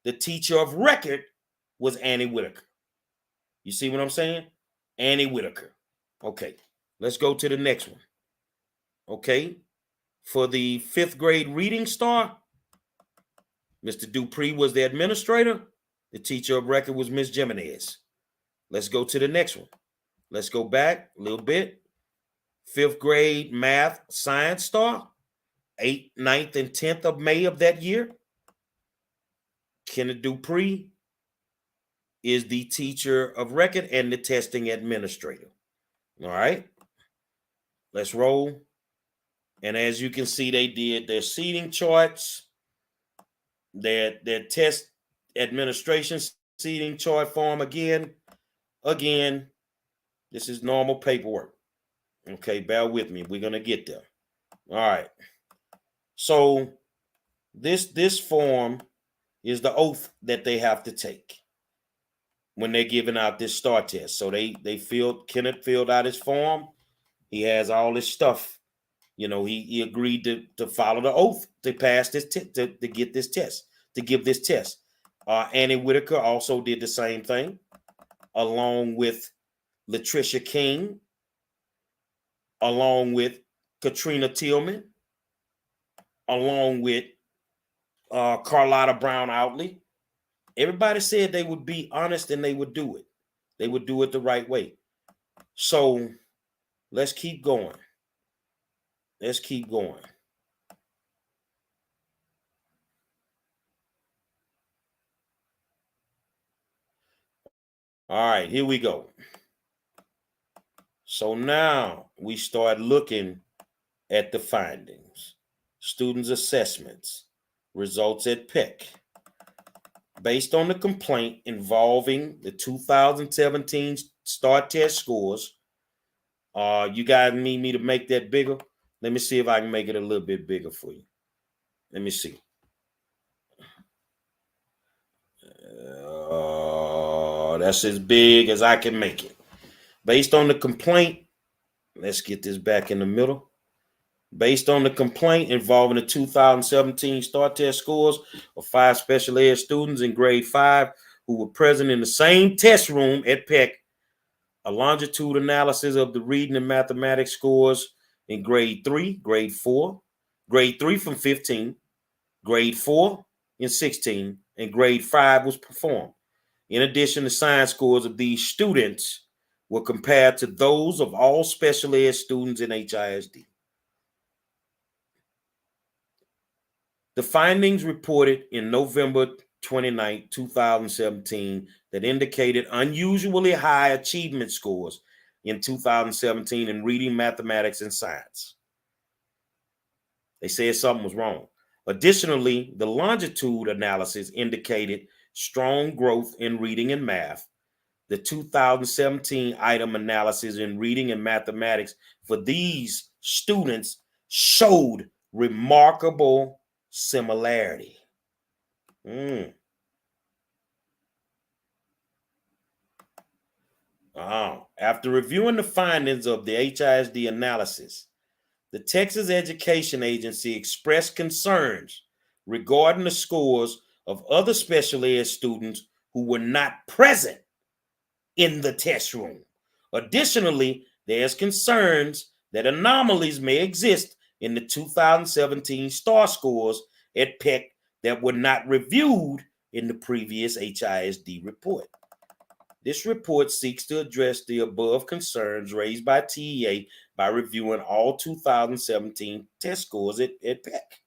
The teacher of record was Annie Whitaker. You see what I'm saying? Annie Whitaker. Okay, let's go to the next one. Okay, for the 5th grade reading STARR, Mr. Dupree was the administrator. The teacher of record was Ms. Jimenez. Let's go to the next one. Let's go back a little bit. 5th grade math science STARR, 8th, 9th, and 10th of May of that year. Kenneth Dupree is the teacher of record and the testing administrator. All right. Let's roll. And as you can see, they did their seating charts, their test administration seating chart form again. This is normal paperwork. Okay, bear with me. We're going to get there. All right. So this form is the oath that they have to take when they're giving out this STARR test. So Kenneth filled out his form. He has all this stuff. You know, he agreed to follow the oath to pass this to get this test, to give this test. Annie Whitaker also did the same thing, along with Latricia King, along with Katrina Tillman, along with Carlotta Brown Outley. Everybody said they would be honest and they would do it. They would do it the right way. So let's keep going. Let's keep going. All right, here we go. So now we start looking at the findings. Students' assessments, results at Peck. Based on the complaint involving the 2017 STARR test scores, you guys need me to make that bigger? Let me see if I can make it a little bit bigger for you. Let me see. That's as big as I can make it. Based on the complaint, let's get this back in the middle. Based on the complaint involving the 2017 STARR test scores of 5 special ed students in grade 5 who were present in the same test room at Peck, a longitude analysis of the reading and mathematics scores in grade 3, grade 4, grade 3 from 15, grade 4 in 16, and grade 5 was performed. In addition, the science scores of these students were compared to those of all special ed students in HISD. The findings reported in November 29, 2017 that indicated unusually high achievement scores in 2017 in reading, mathematics, and science. They said something was wrong. Additionally, the longitude analysis indicated strong growth in reading and math. The 2017 item analysis in reading and mathematics for these students showed remarkable similarity. After reviewing the findings of the HISD analysis, the Texas Education Agency expressed concerns regarding the scores of other special ed students who were not present in the test room. Additionally, there's concerns that anomalies may exist in the 2017 STARR scores at Peck that were not reviewed in the previous HISD report. This report seeks to address the above concerns raised by TEA by reviewing all 2017 test scores at Peck.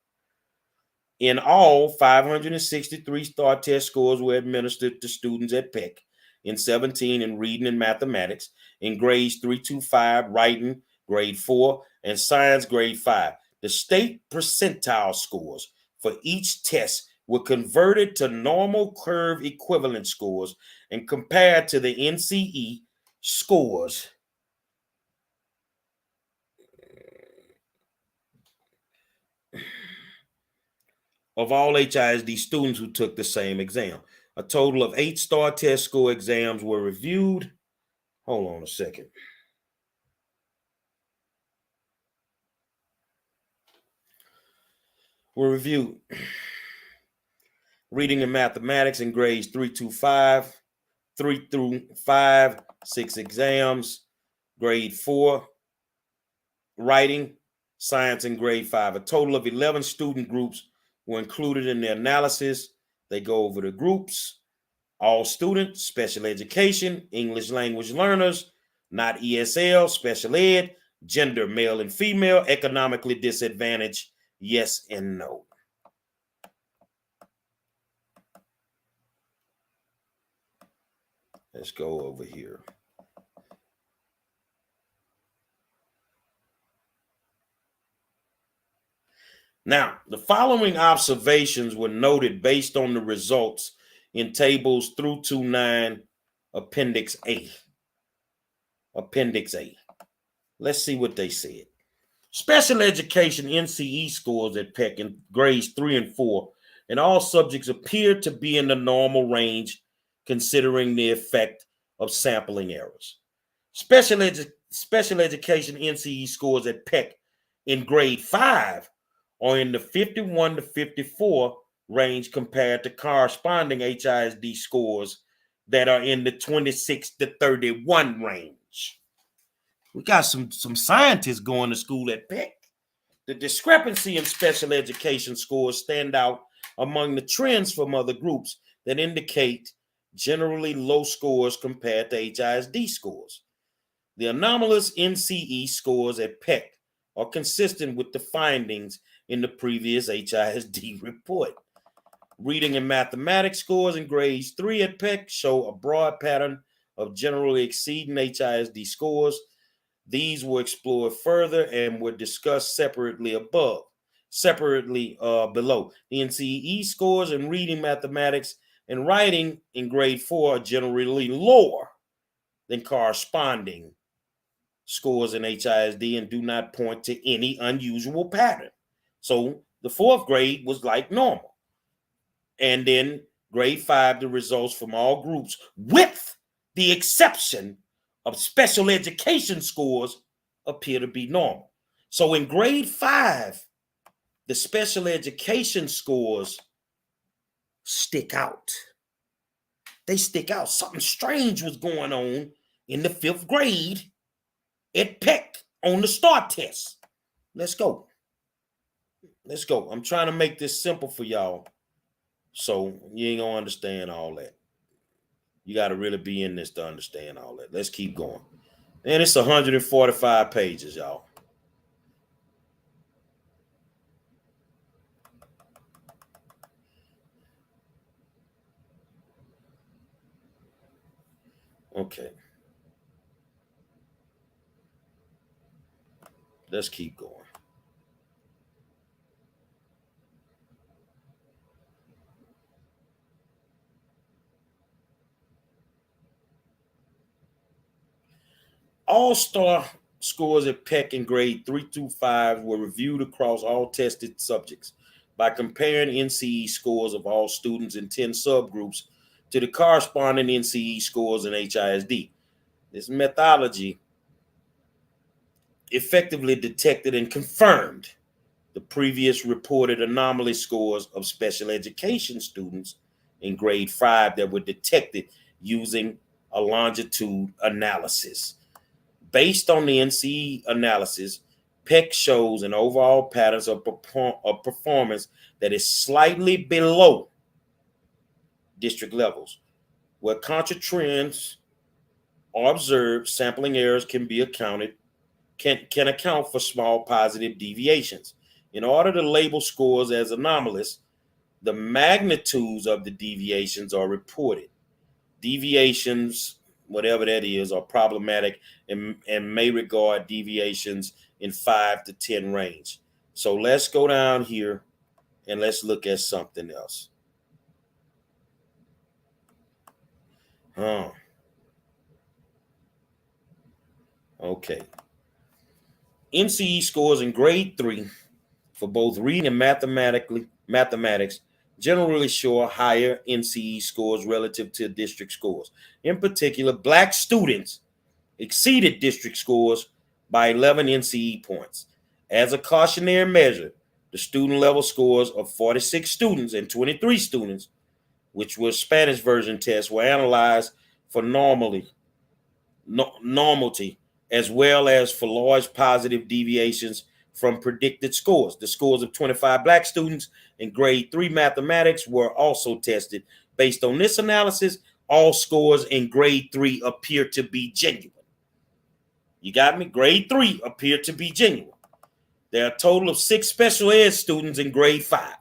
In all, 563 STARR test scores were administered to students at Peck in 17 in reading and mathematics, in grades 3 to 5, writing, grade 4, and science, grade 5. The state percentile scores for each test were converted to normal curve equivalent scores and compared to the NCE scores of all HISD students who took the same exam. A total of 8 STARR test score exams were reviewed. Hold on a second. Were reviewed. Reading and mathematics in grades 3 through 5, 6 exams. Grade 4, writing, science in grade 5. A total of 11 student groups were included in the analysis. They go over the groups. All students, special education, English language learners, not ESL, special ed, gender, male and female, economically disadvantaged, yes and no. Let's go over here. Now, the following observations were noted based on the results in tables through to 9, Appendix A. Appendix A. Let's see what they said. Special education NCE scores at Peck in grades 3 and 4 and all subjects appear to be in the normal range considering the effect of sampling errors. Special education NCE scores at Peck in grade 5 are in the 51 to 54 range compared to corresponding HISD scores that are in the 26 to 31 range. We got some scientists going to school at Peck. The discrepancy in special education scores stand out among the trends from other groups that indicate generally low scores compared to HISD scores. The anomalous NCE scores at PEC are consistent with the findings in the previous HISD report. Reading and mathematics scores in grades 3 at PEC show a broad pattern of generally exceeding HISD scores. These were explored further and were discussed separately below. The NCE scores in reading, mathematics, and writing in grade 4 are generally lower than corresponding scores in HISD and do not point to any unusual pattern. So the 4th grade was like normal. And then grade 5, the results from all groups, with the exception of special education scores, appear to be normal. So in grade 5, the special education scores stick out. They stick out. Something strange was going on in the 5th grade at PEC on the STARR test. Let's go. Let's go. I'm trying to make this simple for y'all, so you ain't gonna understand all that. You got to really be in this to understand all that. Let's keep going. And it's 145 pages, y'all. Okay. Let's keep going. All STARR scores at PEC in grade 3 through 5 were reviewed across all tested subjects by comparing NCE scores of all students in 10 subgroups to the corresponding NCE scores in HISD. This methodology effectively detected and confirmed the previous reported anomaly scores of special education students in grade 5 that were detected using a longitude analysis. Based on the NCE analysis, PEC shows an overall pattern of performance that is slightly below district levels. Where contra trends are observed, sampling errors can account for small positive deviations. In order to label scores as anomalous, the magnitudes of the deviations are reported. Deviations, whatever that is, are problematic and may regard deviations in 5 to 10 range. So let's go down here and let's look at something else. Okay. NCE scores in grade 3 for both reading and mathematics generally show higher NCE scores relative to district scores. In particular, Black students exceeded district scores by 11 NCE points. As a cautionary measure, the student level scores of 46 students and 23 students, which were Spanish version tests, were analyzed for normality, as well as for large positive deviations from predicted scores. The scores of 25 Black students in grade 3 mathematics were also tested. Based on this analysis, all scores in grade 3 appear to be genuine. You got me? Grade 3 appear to be genuine. There are a total of 6 special ed students in grade 5,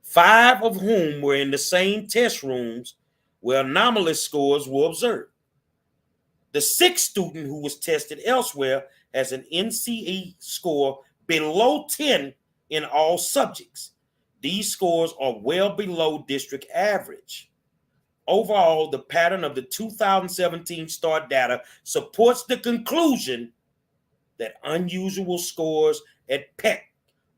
5 of whom were in the same test rooms where anomalous scores were observed. The 6th student who was tested elsewhere has an NCE score below 10 in all subjects. These scores are well below district average. Overall, the pattern of the 2017 STARR data supports the conclusion that unusual scores at PEC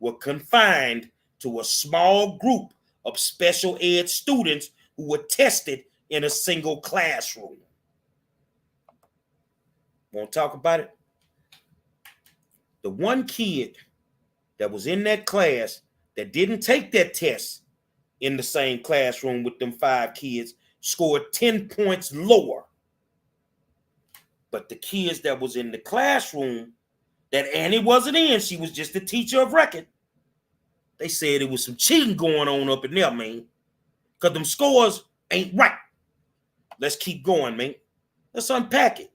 were confined to a small group of special ed students who were tested in a single classroom. Want to talk about it? The one kid that was in that class that didn't take that test in the same classroom with them 5 kids scored 10 points lower. But the kids that was in the classroom that Annie wasn't in, she was just a teacher of record, They said it was some cheating going on up in there, man. Because them scores ain't right. Let's keep going, man. Let's unpack it.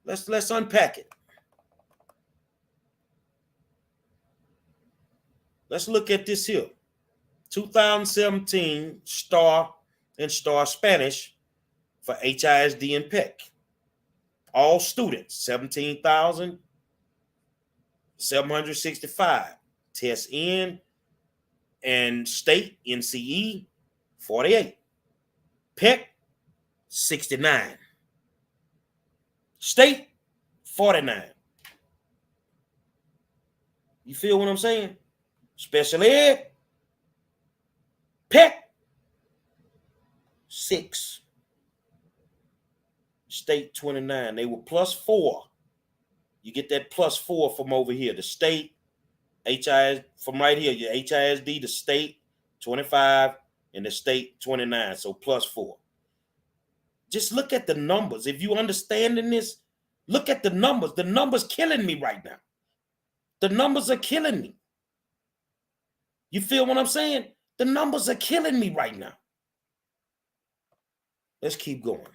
Let's unpack it. Let's look at this here. 2017 STAR and STAR Spanish for HISD and PEC. All students, 17,765. Test in and state NCE, 48. PEC, 69. State, 49. You feel what I'm saying? Special ed, PEC, 6. State, 29. They were +4. You get that +4 from over here. The state, HIS, from right here, your HISD, the state, 25, and the state, 29. So +4. Just look at the numbers. If you understanding this, look at the numbers. The numbers killing me right now. The numbers are killing me. You feel what I'm saying? The numbers are killing me right now. Let's keep going.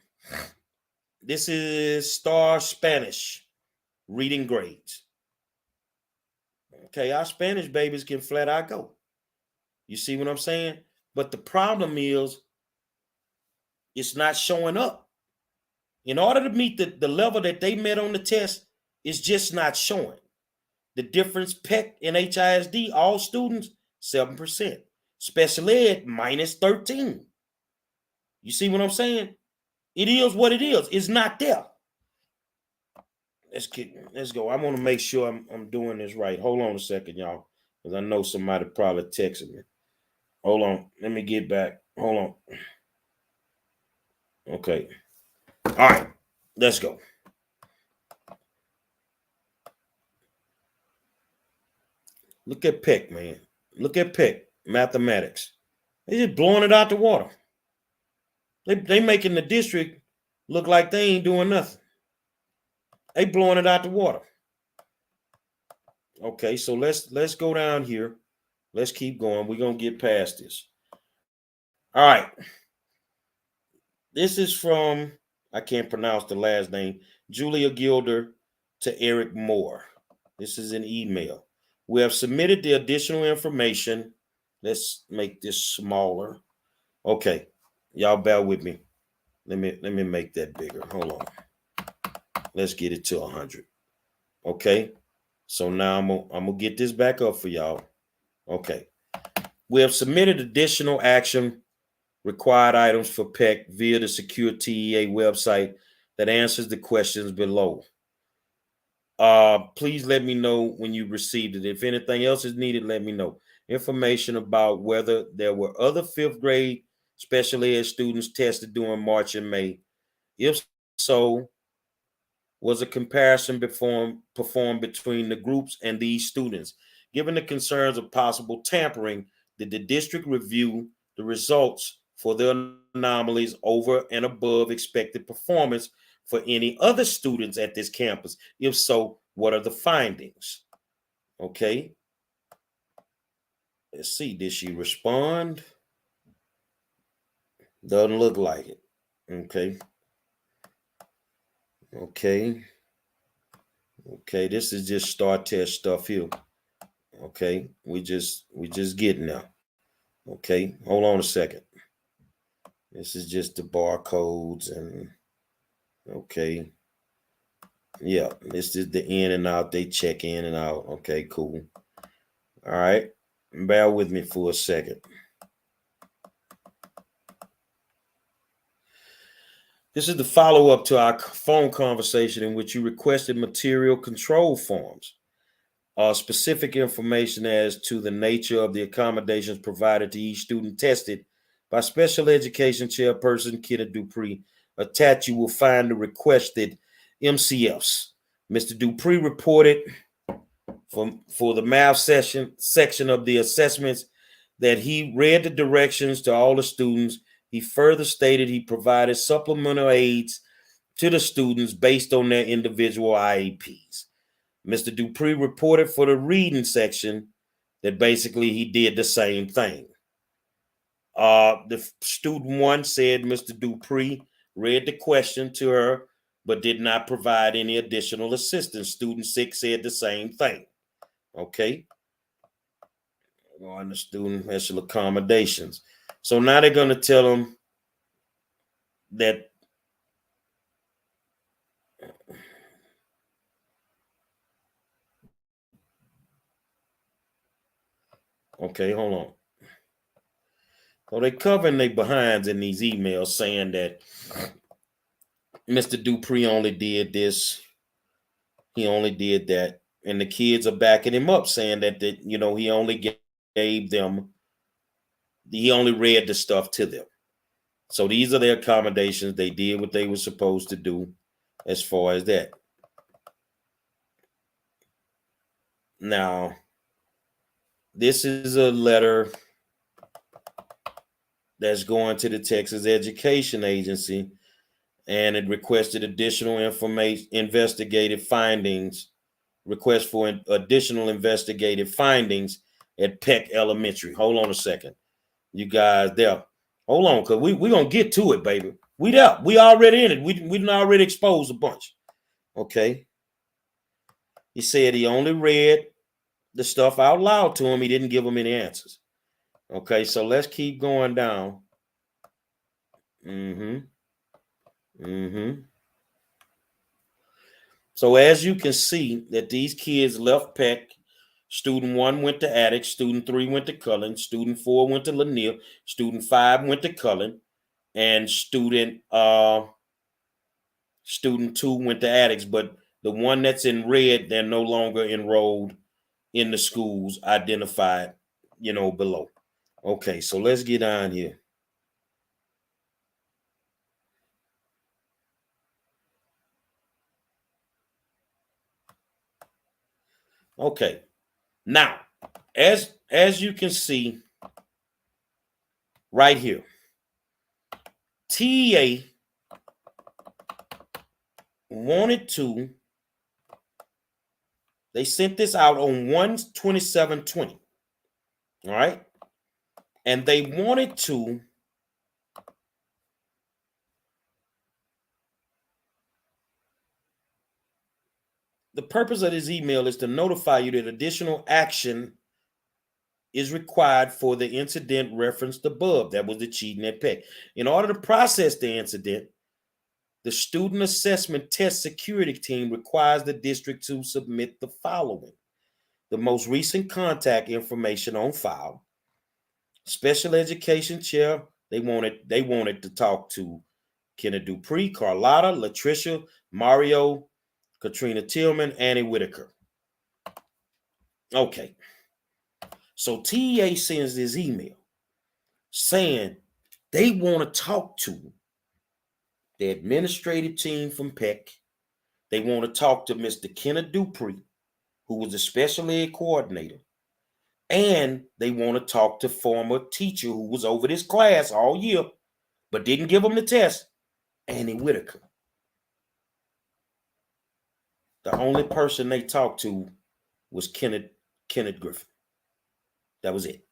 This is STAR Spanish reading grades. Okay, our Spanish babies can flat out go. You see what I'm saying? But the problem is it's not showing up. In order to meet the level that they met on the test, it's just not showing. The difference, PEC and HISD, all students, 7%. Special ed, -13. You see what I'm saying? It is what it is. It's not there. Let's go. I want to make sure I'm doing this right. Hold on a second, y'all, because I know somebody probably texted me. Hold on. Let me get back. Hold on. Okay. All right. Let's go. Look at PEC, man. Look at PEC. Mathematics. They just blowing it out the water. They making the district look like they ain't doing nothing. They blowing it out the water. Okay, so let's go down here. Let's keep going. We're gonna get past this. All right. This is from, I can't pronounce the last name, Julia Gilder to Eric Moore. This is an email. We have submitted the additional information. Let's make this smaller. Okay, y'all bear with me. Let me make that bigger. Hold on. Let's get it to 100. Okay, so now I'm gonna get this back up for y'all. Okay, we have submitted additional action required items for PEC via the secure TEA website that answers the questions below. Please let me know when you received it. If anything else is needed, let me know. Information about whether there were other 5th grade special ed students tested during March and May. If so, was a comparison performed between the groups and these students? Given the concerns of possible tampering, did the district review the results for the anomalies over and above expected performance for any other students at this campus? If so, what are the findings? Okay. Let's see. Did she respond? Doesn't look like it. Okay. Okay. Okay. This is just STAR test stuff here. Okay. We just getting there. Okay. Hold on a second. This is just the barcodes and okay. Yeah, this is the in and out. They check in and out. Okay, cool. All right. Bear with me for a second. This is the follow-up to our phone conversation in which you requested material control forms, specific information as to the nature of the accommodations provided to each student tested by Special Education Chairperson Kenneth Dupree. Attached, you will find the requested MCFs. Mr. Dupree reported for the math section of the assessments that he read the directions to all the students. He further stated he provided supplemental aids to the students based on their individual IEPs. Mr. Dupree reported for the reading section that basically he did the same thing. The student 1 said Mr. Dupree read the question to her, but did not provide any additional assistance. Student 6 said the same thing. Okay. On the student special accommodations. So now they're going to tell them that okay, hold on. So they covering their behinds in these emails saying that Mr. Dupree only did this, he only did that, and the kids are backing him up, saying that he only gave them, he only read the stuff to them. So these are their accommodations. They did what they were supposed to do as far as that. Now, this is a letter that's going to the Texas Education Agency, and it requested additional information, investigative findings, request for additional investigative findings at Peck Elementary. Hold on a second. You guys there. Hold on, because we're going to get to it, baby. We there. We already in it. We done already exposed a bunch. Okay. He said he only read the stuff out loud to him. He didn't give him any answers. Okay, so let's keep going down. So as you can see that these kids left Peck. Student 1 went to Attucks, student 3 went to Cullen, student 4 went to Lanier, student 5 went to Cullen, and student 2 went to Attucks. But the one that's in red, they're no longer enrolled in the schools identified, below. Okay, so let's get on here. Okay. Now, as you can see right here, TEA wanted to, they sent this out on 1/27/20. All right. And they wanted to the purpose of this email is to notify you that additional action is required for the incident referenced above. That was the cheating at Peck. In order to process the incident, the student assessment test security team requires the district to submit the following: the most recent contact information on file, special education chair. They wanted to talk to Kenneth Dupree, Carlotta, Latricia, Mario, Katrina Tillman, Annie Whitaker. Okay. So TEA sends this email saying they want to talk to the administrative team from Peck. They want to talk to Mr. Kenneth Dupree, who was a special ed coordinator. And they want to talk to former teacher who was over this class all year, but didn't give them the test, Annie Whitaker. The only person they talked to was Kenneth Griffin. That was it.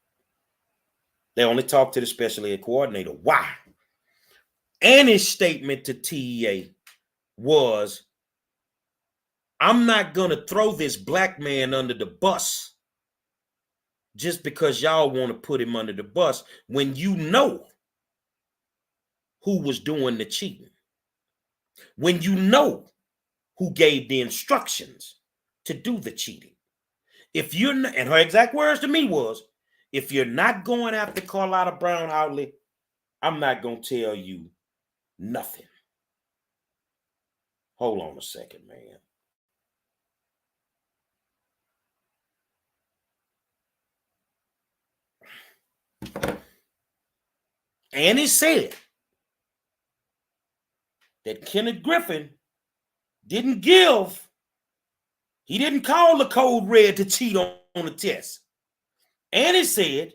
They only talked to the special ed coordinator. Why? Annie's statement to TEA was, I'm not going to throw this black man under the bus just because y'all want to put him under the bus when you know who was doing the cheating, when you know who gave the instructions to do the cheating. If you're not, and her exact words to me was, if you're not going after Carlotta Brown Outley, I'm not going to tell you nothing. Hold on a second, man. Annie said that Kenneth Griffin didn't call the code red to cheat on the test. Annie said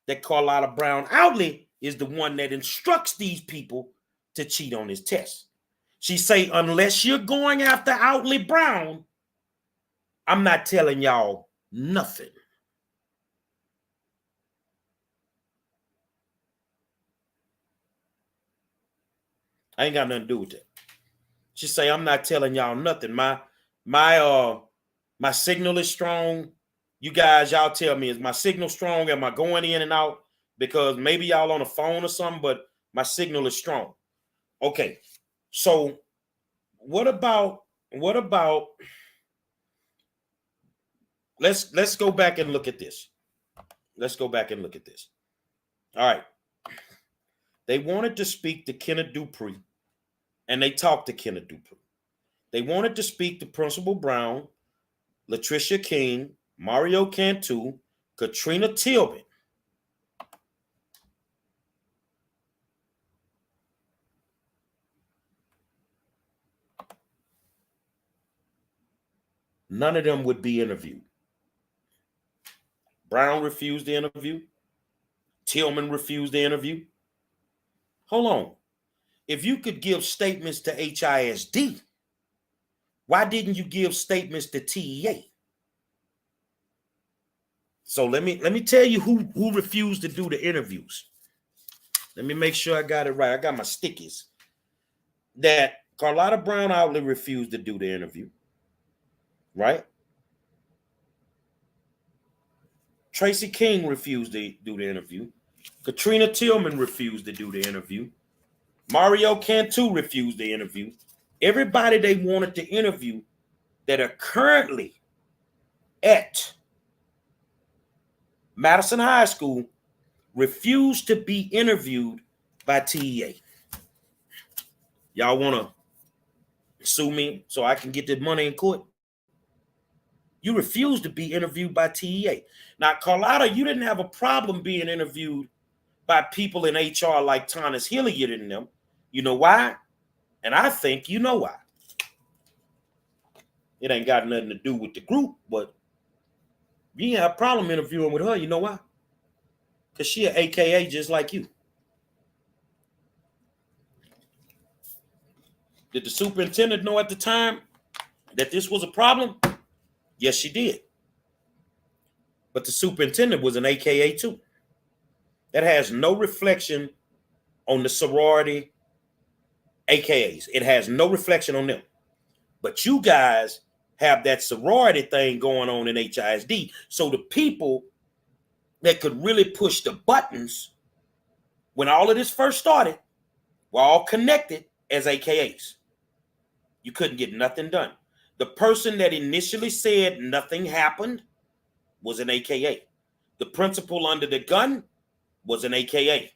that Carlotta Brown Outley is the one that instructs these people to cheat on his test. She say, unless you're going after Outley Brown, I'm not telling y'all nothing. I ain't got nothing to do with that. She say, I'm not telling y'all nothing. My signal is strong. You guys, y'all tell me, is my signal strong? Am I going in and out? Because maybe y'all on the phone or something, but my signal is strong. Okay. So what about let's go back and look at this. Let's go back and look at this. All right. They wanted to speak to Kenneth Dupree, and they talked to Kenneth Dupree. They wanted to speak to Principal Brown, Latricia King, Mario Cantu, Katrina Tillman. None of them would be interviewed. Brown refused the interview. Tillman refused the interview. Hold on. If you could give statements to HISD, why didn't you give statements to TEA? So let me tell you who refused to do the interviews. Let me make sure I got it right. I got my stickies. That Carlotta Brown Outlet refused to do the interview. Right? Tracy King refused to do the interview. Katrina Tillman refused to do the interview. Mario Cantu refused the interview. Everybody they wanted to interview that are currently at Madison High School refused to be interviewed by TEA. Y'all want to sue me so I can get the money in court? You refused to be interviewed by TEA. Now, Carlotta, you didn't have a problem being interviewed by people in HR like Thomas Hilliard and them. You know why? And I think you know why. It ain't got nothing to do with the group, but you ain't have a problem interviewing with her. You know why? Because she an AKA just like you. Did the superintendent know at the time that this was a problem? Yes, she did. But the superintendent was an AKA too. That has no reflection on the sorority AKAs. It has no reflection on them. But you guys have that sorority thing going on in HISD. So the people that could really push the buttons when all of this first started were all connected as AKAs. You couldn't get nothing done. The person that initially said nothing happened was an AKA. The principal under the gun was an AKA.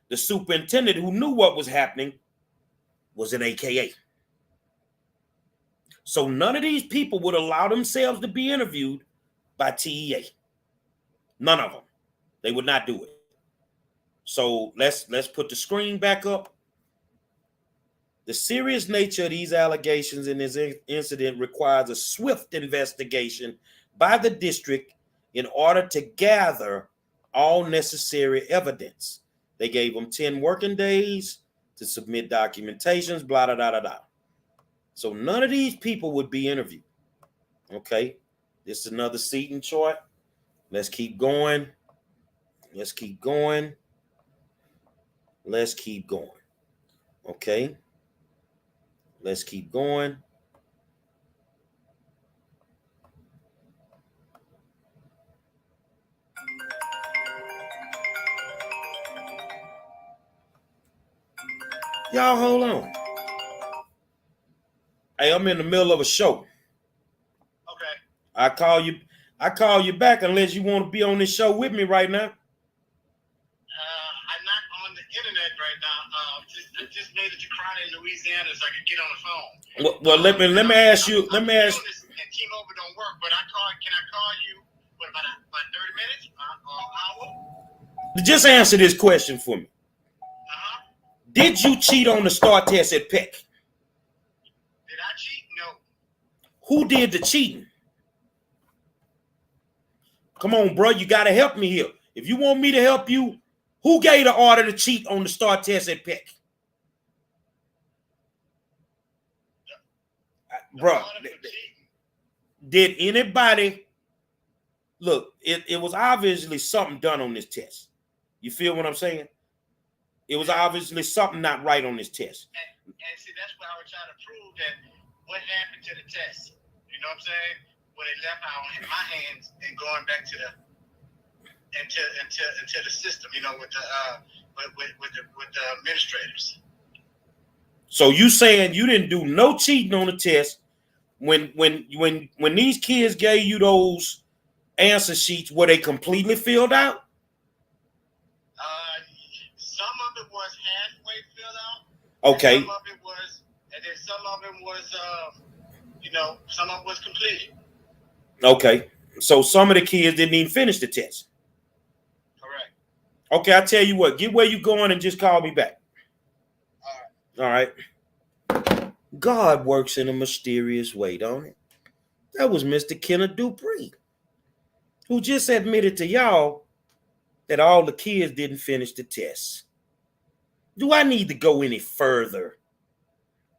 The superintendent who knew what was happening was an AKA. So none of these people would allow themselves to be interviewed by TEA. None of them. They would not do it. So let's put the screen back up. The serious nature of these allegations in this incident requires a swift investigation by the district in order to gather all necessary evidence. They gave them 10 working days to submit documentations, blah, blah, blah, blah. So none of these people would be interviewed. Okay, this is another seating chart. Let's keep going. Let's keep going. Let's keep going. Okay. Let's keep going. Y'all hold on. Hey, I'm in the middle of a show. Okay. I call you back unless you want to be on this show with me right now. I'm not on the internet right now. I just made it to Crowder in Louisiana so I could get on the phone. Well, let me ask you. Let me ask. T-Mobile don't work, but can I call you? What about 30 minutes? Hour? Just answer this question for me. Did you cheat on the STAR test at Peck? Did I cheat? No. Who did the cheating? Come on, bro. You got to help me here. If you want me to help you, who gave the order to cheat on the STAR test at Peck? Bro, did anybody look? It was obviously something done on this test. You feel what I'm saying? It was obviously something not right on this test. And see, that's what I was trying to prove that what happened to the test. You know what I'm saying? When it left out in my hands and going back to the into the system, you know, with the administrators. So you saying you didn't do no cheating on the test when these kids gave you those answer sheets, were they completely filled out? Some of it was halfway filled out. Okay. And some of it was, and then some of it was, some of it was completed. Okay. So some of the kids didn't even finish the test. Correct. Okay, I tell you what, get where you going and just call me back. All right. God works in a mysterious way, don't it? That was Mr. Kenneth Dupree, who just admitted to y'all that all the kids didn't finish the test. Do I need to go any further?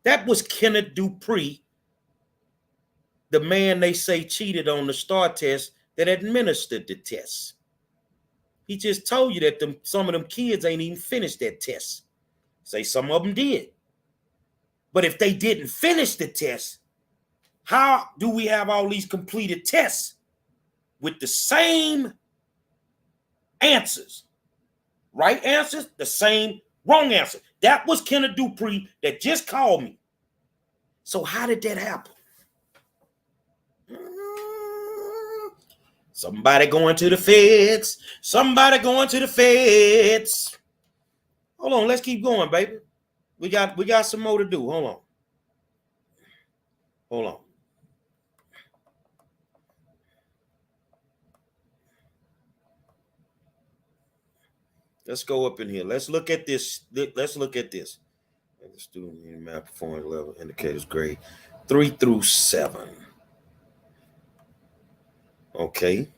That was Kenneth Dupree, the man they say cheated on the STARR test, that administered the test. He just told you that some of them kids ain't even finished that test. Say some of them did. But if they didn't finish the test, how do we have all these completed tests with the same answers? Right answers, the same wrong answer. That was Kenneth Dupree that just called me. So how did that happen? Somebody going to the feds. Somebody going to the feds. Hold on, let's keep going, baby. We got some more to do. Hold on. Let's go up in here. Let's look at this. Let's look at this. The student in math performance level indicators grade 3 through 7. Okay.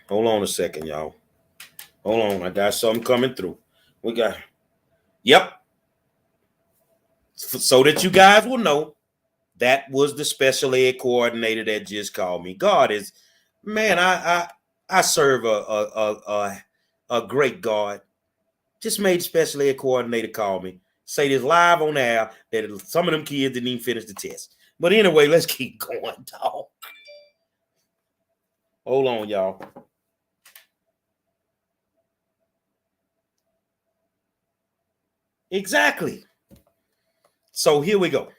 Hold on a second, y'all. Hold on. I got something coming through. Yep. So that you guys will know, that was the special ed coordinator that just called me. God is, man, I serve a great God. Just made the special ed coordinator call me. Say this live on air that some of them kids didn't even finish the test. But anyway, let's keep going, dog. Hold on, y'all. Exactly. So here we go.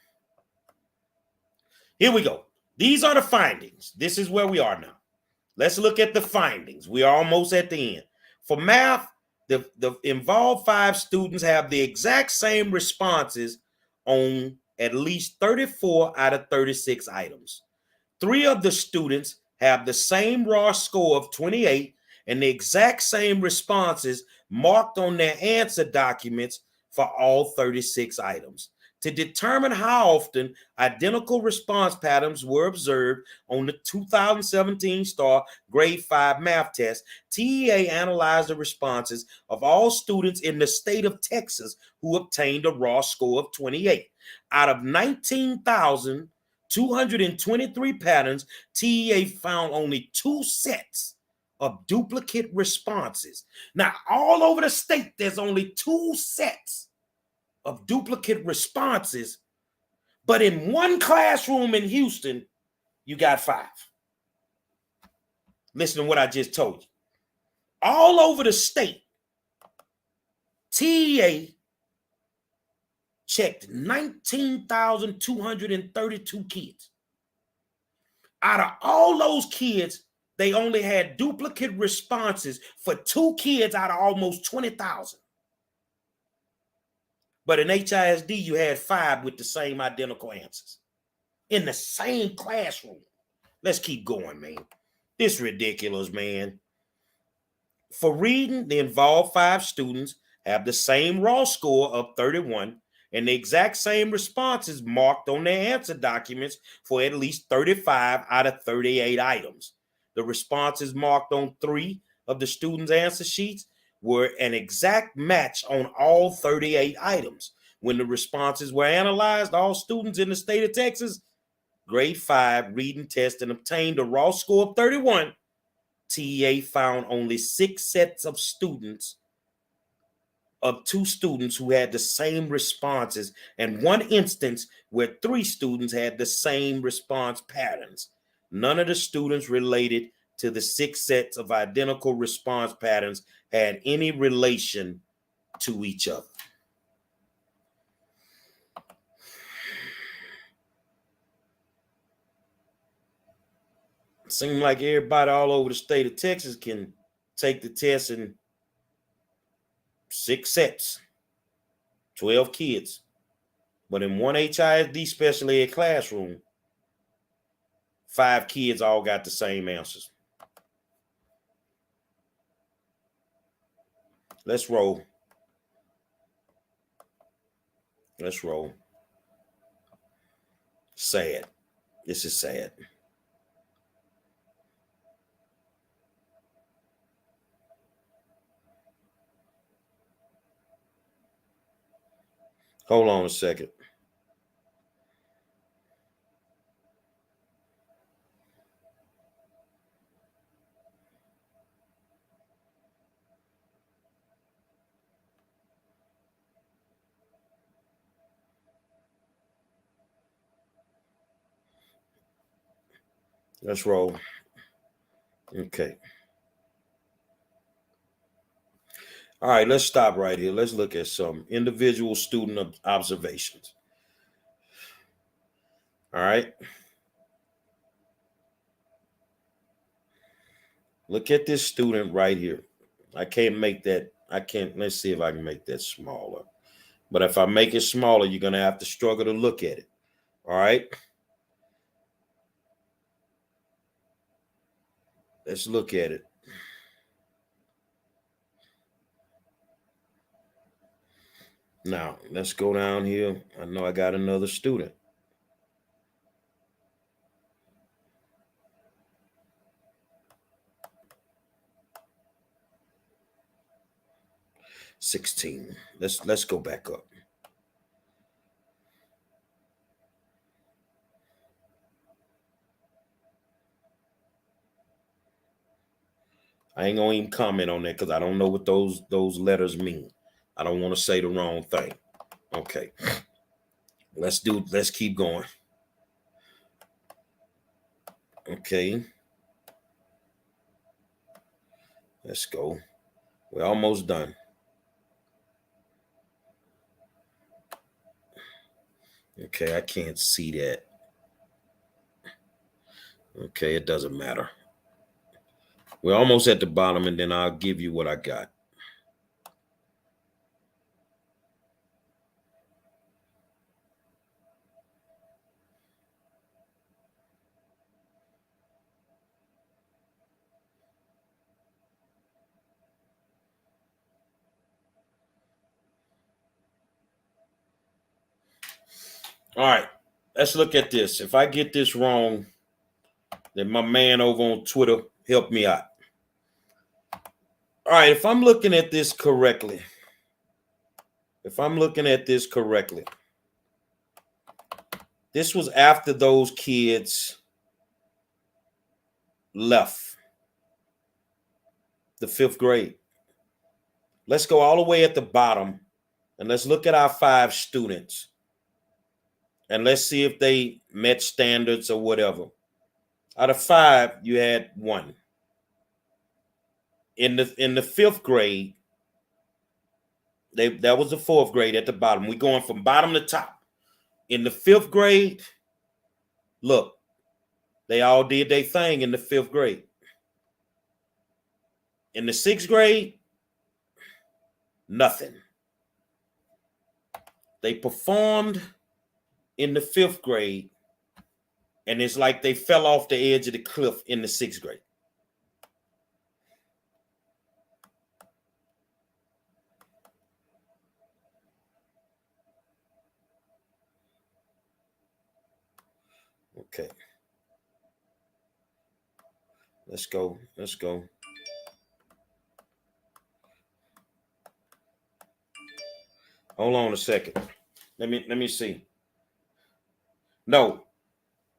These are the findings. This is where we are now. Let's look at the findings. We are almost at the end. For math, the involved 5 students have the exact same responses on at least 34 out of 36 items. 3 of the students have the same raw score of 28 and the exact same responses marked on their answer documents for all 36 items. To determine how often identical response patterns were observed on the 2017 STARR Grade 5 math test, TEA analyzed the responses of all students in the state of Texas who obtained a raw score of 28. Out of 19,223 patterns, TEA found only 2 sets of duplicate responses. Now, all over the state, there's only 2 sets of duplicate responses, but in one classroom in Houston, you got 5. Listen to what I just told you. All over the state, TEA checked 19,232 kids. Out of all those kids, they only had duplicate responses for 2 kids out of almost 20,000. But in HISD, you had 5 with the same identical answers in the same classroom. Let's keep going, man. This is ridiculous, man. For reading, the involved 5 students have the same raw score of 31 and the exact same responses marked on their answer documents for at least 35 out of 38 items. The responses marked on 3 of the students' answer sheets were an exact match on all 38 items. When the responses were analyzed, all students in the state of Texas, grade 5 reading test, and obtained a raw score of 31, TEA found only 6 sets of students of 2 students who had the same responses, and 1 instance where 3 students had the same response patterns. None of the students related to the 6 sets of identical response patterns had any relation to each other. Seems like everybody all over the state of Texas can take the test in 6 sets, 12 kids. But in one HISD special ed classroom, 5 kids all got the same answers. Let's roll. Let's roll. Sad. This is sad. Hold on a second. Let's roll. Okay. All right, let's stop right here. Let's look at some individual student observations. All right. Look at this student right here. I can't make that. Let's see if I can make that smaller. But if I make it smaller, you're going to have to struggle to look at it. All right. Let's look at it. Now, let's go down here. I know I got another student. $16. Let's go back up. I ain't gonna even comment on that because I don't know what those letters mean. I don't want to say the wrong thing. Okay. Let's keep going. Okay. Let's go. We're almost done. Okay, I can't see that. Okay, it doesn't matter. We're almost at the bottom, and then I'll give you what I got. All right, let's look at this. If I get this wrong, then my man over on Twitter help me out. All right, if I'm looking at this correctly, this was after those kids left the 5th grade. Let's go all the way at the bottom, and let's look at our 5 students. And let's see if they met standards or whatever. Out of 5, you had 1. In the 5th grade, that was the 4th grade at the bottom. We're going from bottom to top. In the 5th grade, look, they all did their thing in the 5th grade. In the 6th grade, nothing. They performed in the 5th grade, and it's like they fell off the edge of the cliff in the 6th grade. Okay. Let's go. Hold on a second. Let me see. No.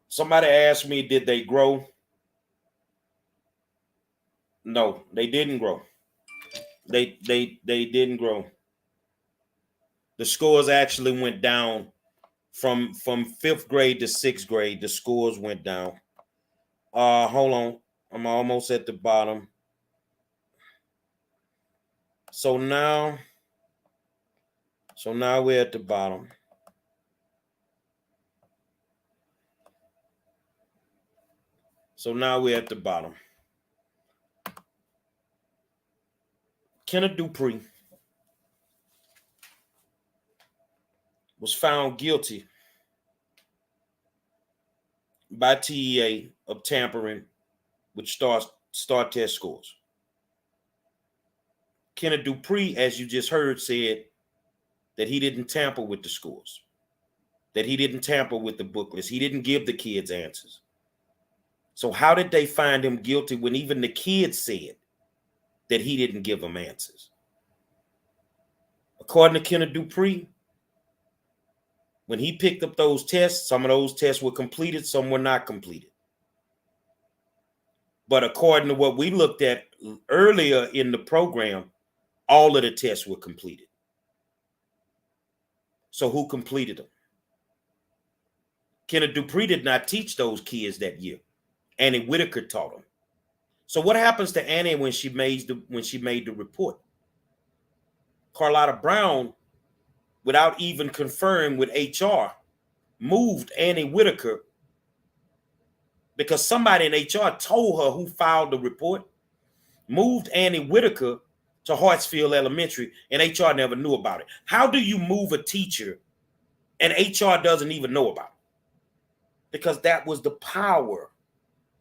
Somebody asked me, did they grow? No, they didn't grow. They didn't grow. The scores actually went down from 5th grade to 6th grade. The scores went down. Hold on. I'm almost at the bottom. So now we're at the bottom. Kenneth Dupree was found guilty by TEA of tampering with STARR test scores. Kenneth Dupree, as you just heard, said that he didn't tamper with the scores, that he didn't tamper with the booklets. He didn't give the kids answers. So how did they find him guilty when even the kids said that he didn't give them answers? According to Kenneth Dupree, when he picked up those tests, some of those tests were completed, some were not completed. But according to what we looked at earlier in the program, all of the tests were completed. So who completed them? Kenneth Dupree did not teach those kids that year. Annie Whitaker taught them. So what happens to Annie when she made the report? Carlotta Brown, without even conferring with HR, moved Annie Whitaker because somebody in HR told her who filed the report, moved Annie Whitaker to Hartsfield Elementary, and HR never knew about it. How do you move a teacher and HR doesn't even know about it? Because that was the power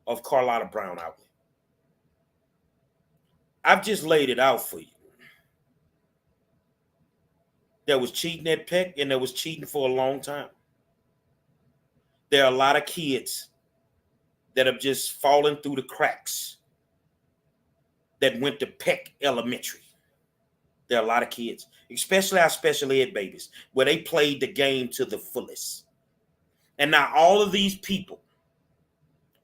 of Carlotta Brown out there. I've just laid it out for you. There was cheating at Peck, and there was cheating for a long time. There are a lot of kids that have just fallen through the cracks that went to Peck Elementary. There are a lot of kids, especially our special ed babies, where they played the game to the fullest. And now all of these people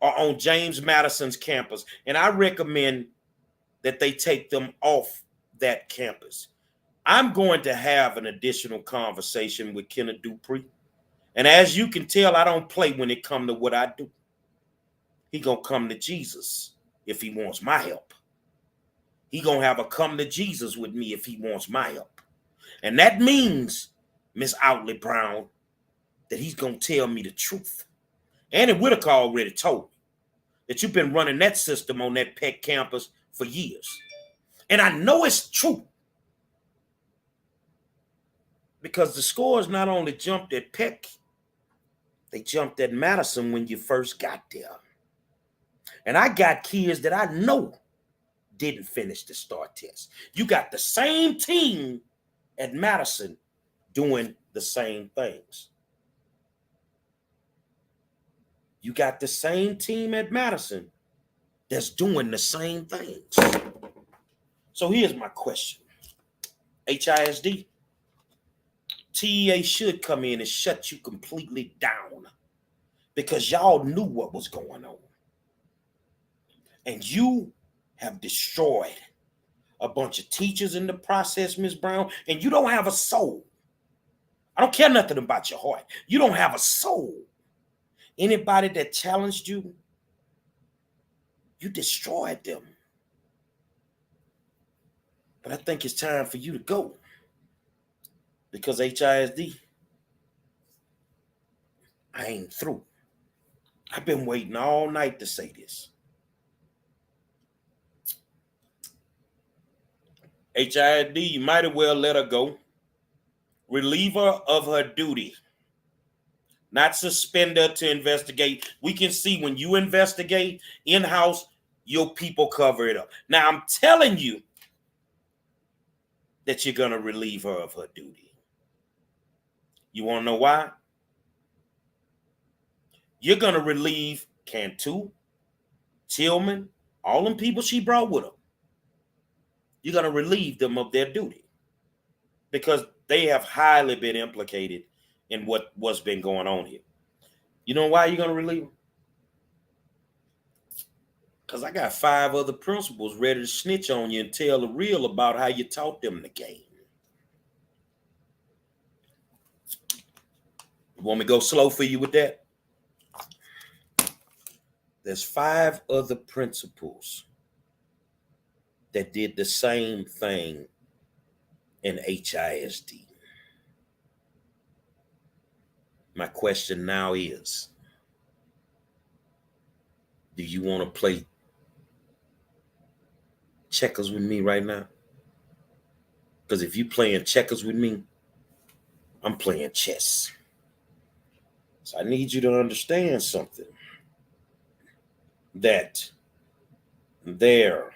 are on James Madison's campus, and I recommend that they take them off that campus. I'm going to have an additional conversation with Kenneth Dupree. And as you can tell, I don't play when it comes to what I do. He gonna come to Jesus if he wants my help. He gonna have a come to Jesus with me if he wants my help. And that means, Miss Outley Brown, that he's gonna tell me the truth. Annie Whitaker already told me that you've been running that system on that Peck campus for years. And I know it's true. Because the scores not only jumped at Peck, they jumped at Madison when you first got there. And I got kids that I know didn't finish the STARR test. You got the same team at Madison doing the same things. You got the same team at Madison that's doing the same things. So here's my question. HISD, TEA should come in and shut you completely down because y'all knew what was going on. And you have destroyed a bunch of teachers in the process, Ms. Brown, and you don't have a soul. I don't care nothing about your heart. You don't have a soul. Anybody that challenged you, you destroyed them. But I think it's time for you to go because HISD, I ain't through. I've been waiting all night to say this. HISD, you might as well let her go. Relieve her of her duty. Not suspend her to investigate. We can see when you investigate in-house, your people cover it up. Now, I'm telling you that you're going to relieve her of her duty. You want to know why? You're going to relieve Cantu, Tillman, all them people she brought with her. You're going to relieve them of their duty because they have highly been implicated in what's been going on here. You know why you're going to relieve them? Because I got 5 other principals ready to snitch on you and tell the real about how you taught them the game. You want me to go slow for you with that? There's 5 other principals that did the same thing in HISD. My question now is, do you want to play checkers with me right now? Because if you playing checkers with me, I'm playing chess. So I need you to understand something. That there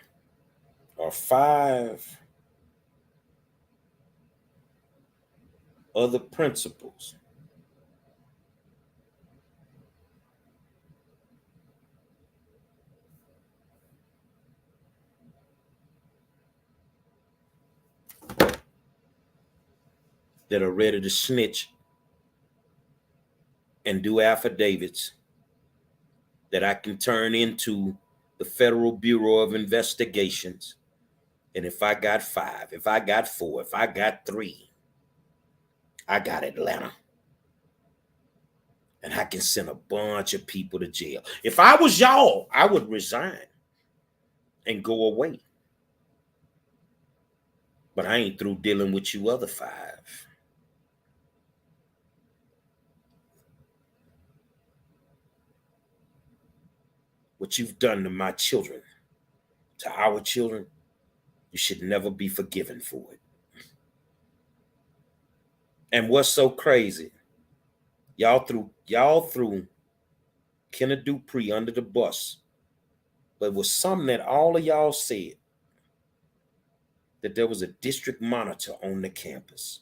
are 5 other principles that are ready to snitch and do affidavits that I can turn into the Federal Bureau of Investigations. And if I got 5, if I got 4, if I got 3, I got Atlanta. And I can send a bunch of people to jail. If I was y'all, I would resign and go away. But I ain't through dealing with you other 5. What you've done to my children, to our children, you should never be forgiven for it. And what's so crazy, y'all threw Kenneth Dupree under the bus, but it was something that all of y'all said, that there was a district monitor on the campus.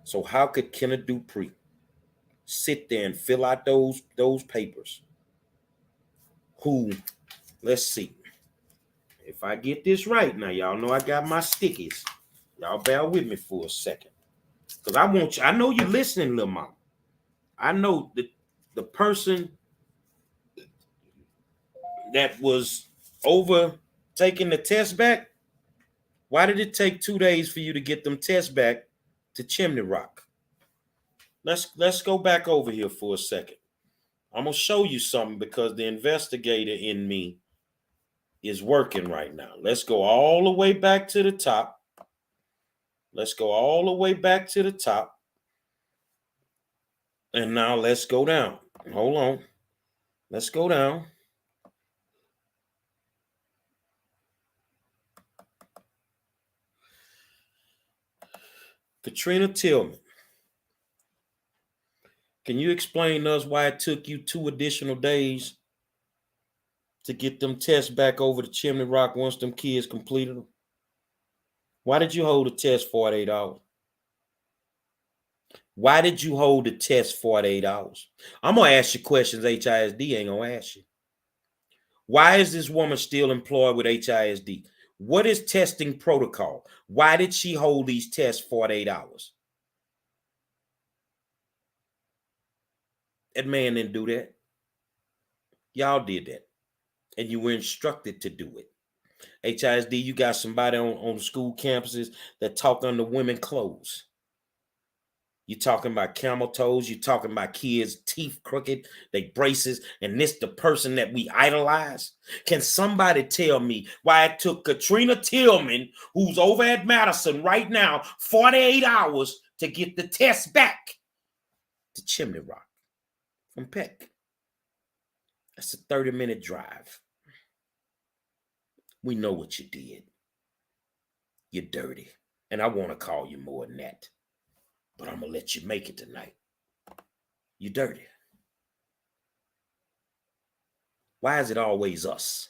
So how could Kenneth Dupree sit there and fill out those papers? Who, let's see, if I get this right now, y'all know I got my stickies. Y'all bear with me for a second, because I know you're listening, little mama. I know that the person that was over taking the test back, why did it take 2 days for you to get them tests back to Chimney Rock? Let's go back over here for a second. I'm gonna show you something, because the investigator in me is working right now. Let's go all the way back to the top. Let's go all the way back to the top. And now let's go down. Hold on. Let's go down. Katrina Tillman, can you explain to us why it took you 2 additional days to get them tests back over to Chimney Rock once them kids completed them? Why did you hold the test 48 hours? Why did you hold the test 48 hours? I'm going to ask you questions HISD ain't going to ask you. Why is this woman still employed with HISD? What is testing protocol? Why did she hold these tests 48 hours? That man didn't do that. Y'all did that. And you were instructed to do it. HISD, you got somebody on the school campuses that talk under women's clothes. You're talking about camel toes. You're talking about kids' teeth crooked, they braces, and this the person that we idolize? Can somebody tell me why it took Katrina Tillman, who's over at Madison right now, 48 hours to get the test back to Chimney Rock from Peck? That's a 30-minute drive. We know what you did. You're dirty. And I want to call you more than that. But I'm going to let you make it tonight. You're dirty. Why is it always us?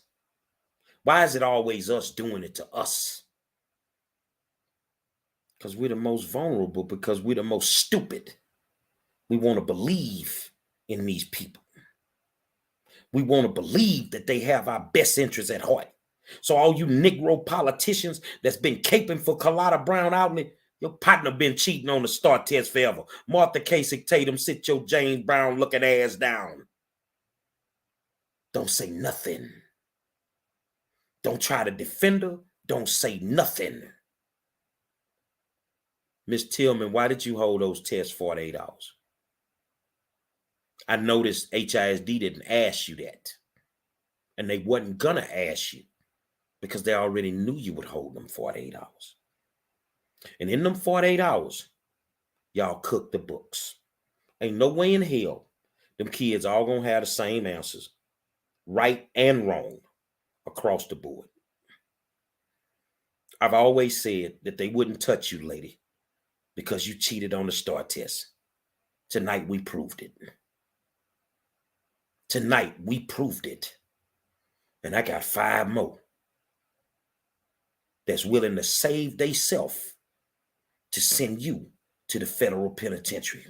Why is it always us doing it to us? Because we're the most vulnerable, because we're the most stupid. We want to believe in these people. We want to believe that they have our best interests at heart. So all you Negro politicians that's been caping for Carlotta Brown Outlet, your partner been cheating on the STARR test forever. Martha Kasich Tatum, sit your James Brown looking ass down. Don't say nothing. Don't try to defend her. Don't say nothing. Miss Tillman, why did you hold those tests 48 hours? I noticed HISD didn't ask you that. And they wasn't gonna ask you because they already knew you would hold them 48 hours. And in them 48 hours, y'all cooked the books. Ain't no way in hell them kids all gonna have the same answers, right and wrong, across the board. I've always said that they wouldn't touch you, lady, because you cheated on the STARR test. Tonight we proved it. Tonight we proved it. And I got 5 more that's willing to save theyself to send you to the federal penitentiary.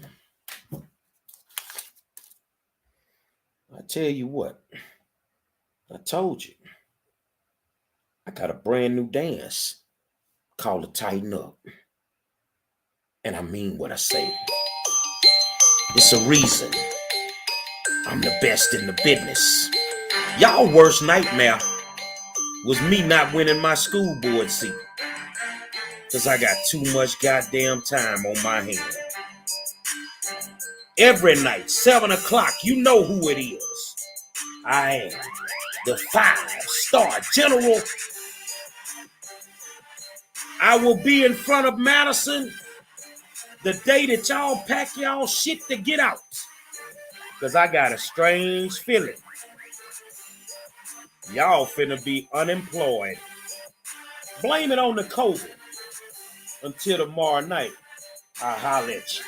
I tell you what, I told you, I got a brand new dance called the Tighten Up. And I mean what I say. It's a reason I'm the best in the business. Y'all worst nightmare was me not winning my school board seat. Because I got too much goddamn time on my hand. Every night, 7 o'clock, you know who it is. I am the 5-star general. I will be in front of Madison the day that y'all pack y'all shit to get out. Because I got a strange feeling y'all finna be unemployed. Blame it on the COVID. Until tomorrow night, I'll holler at you.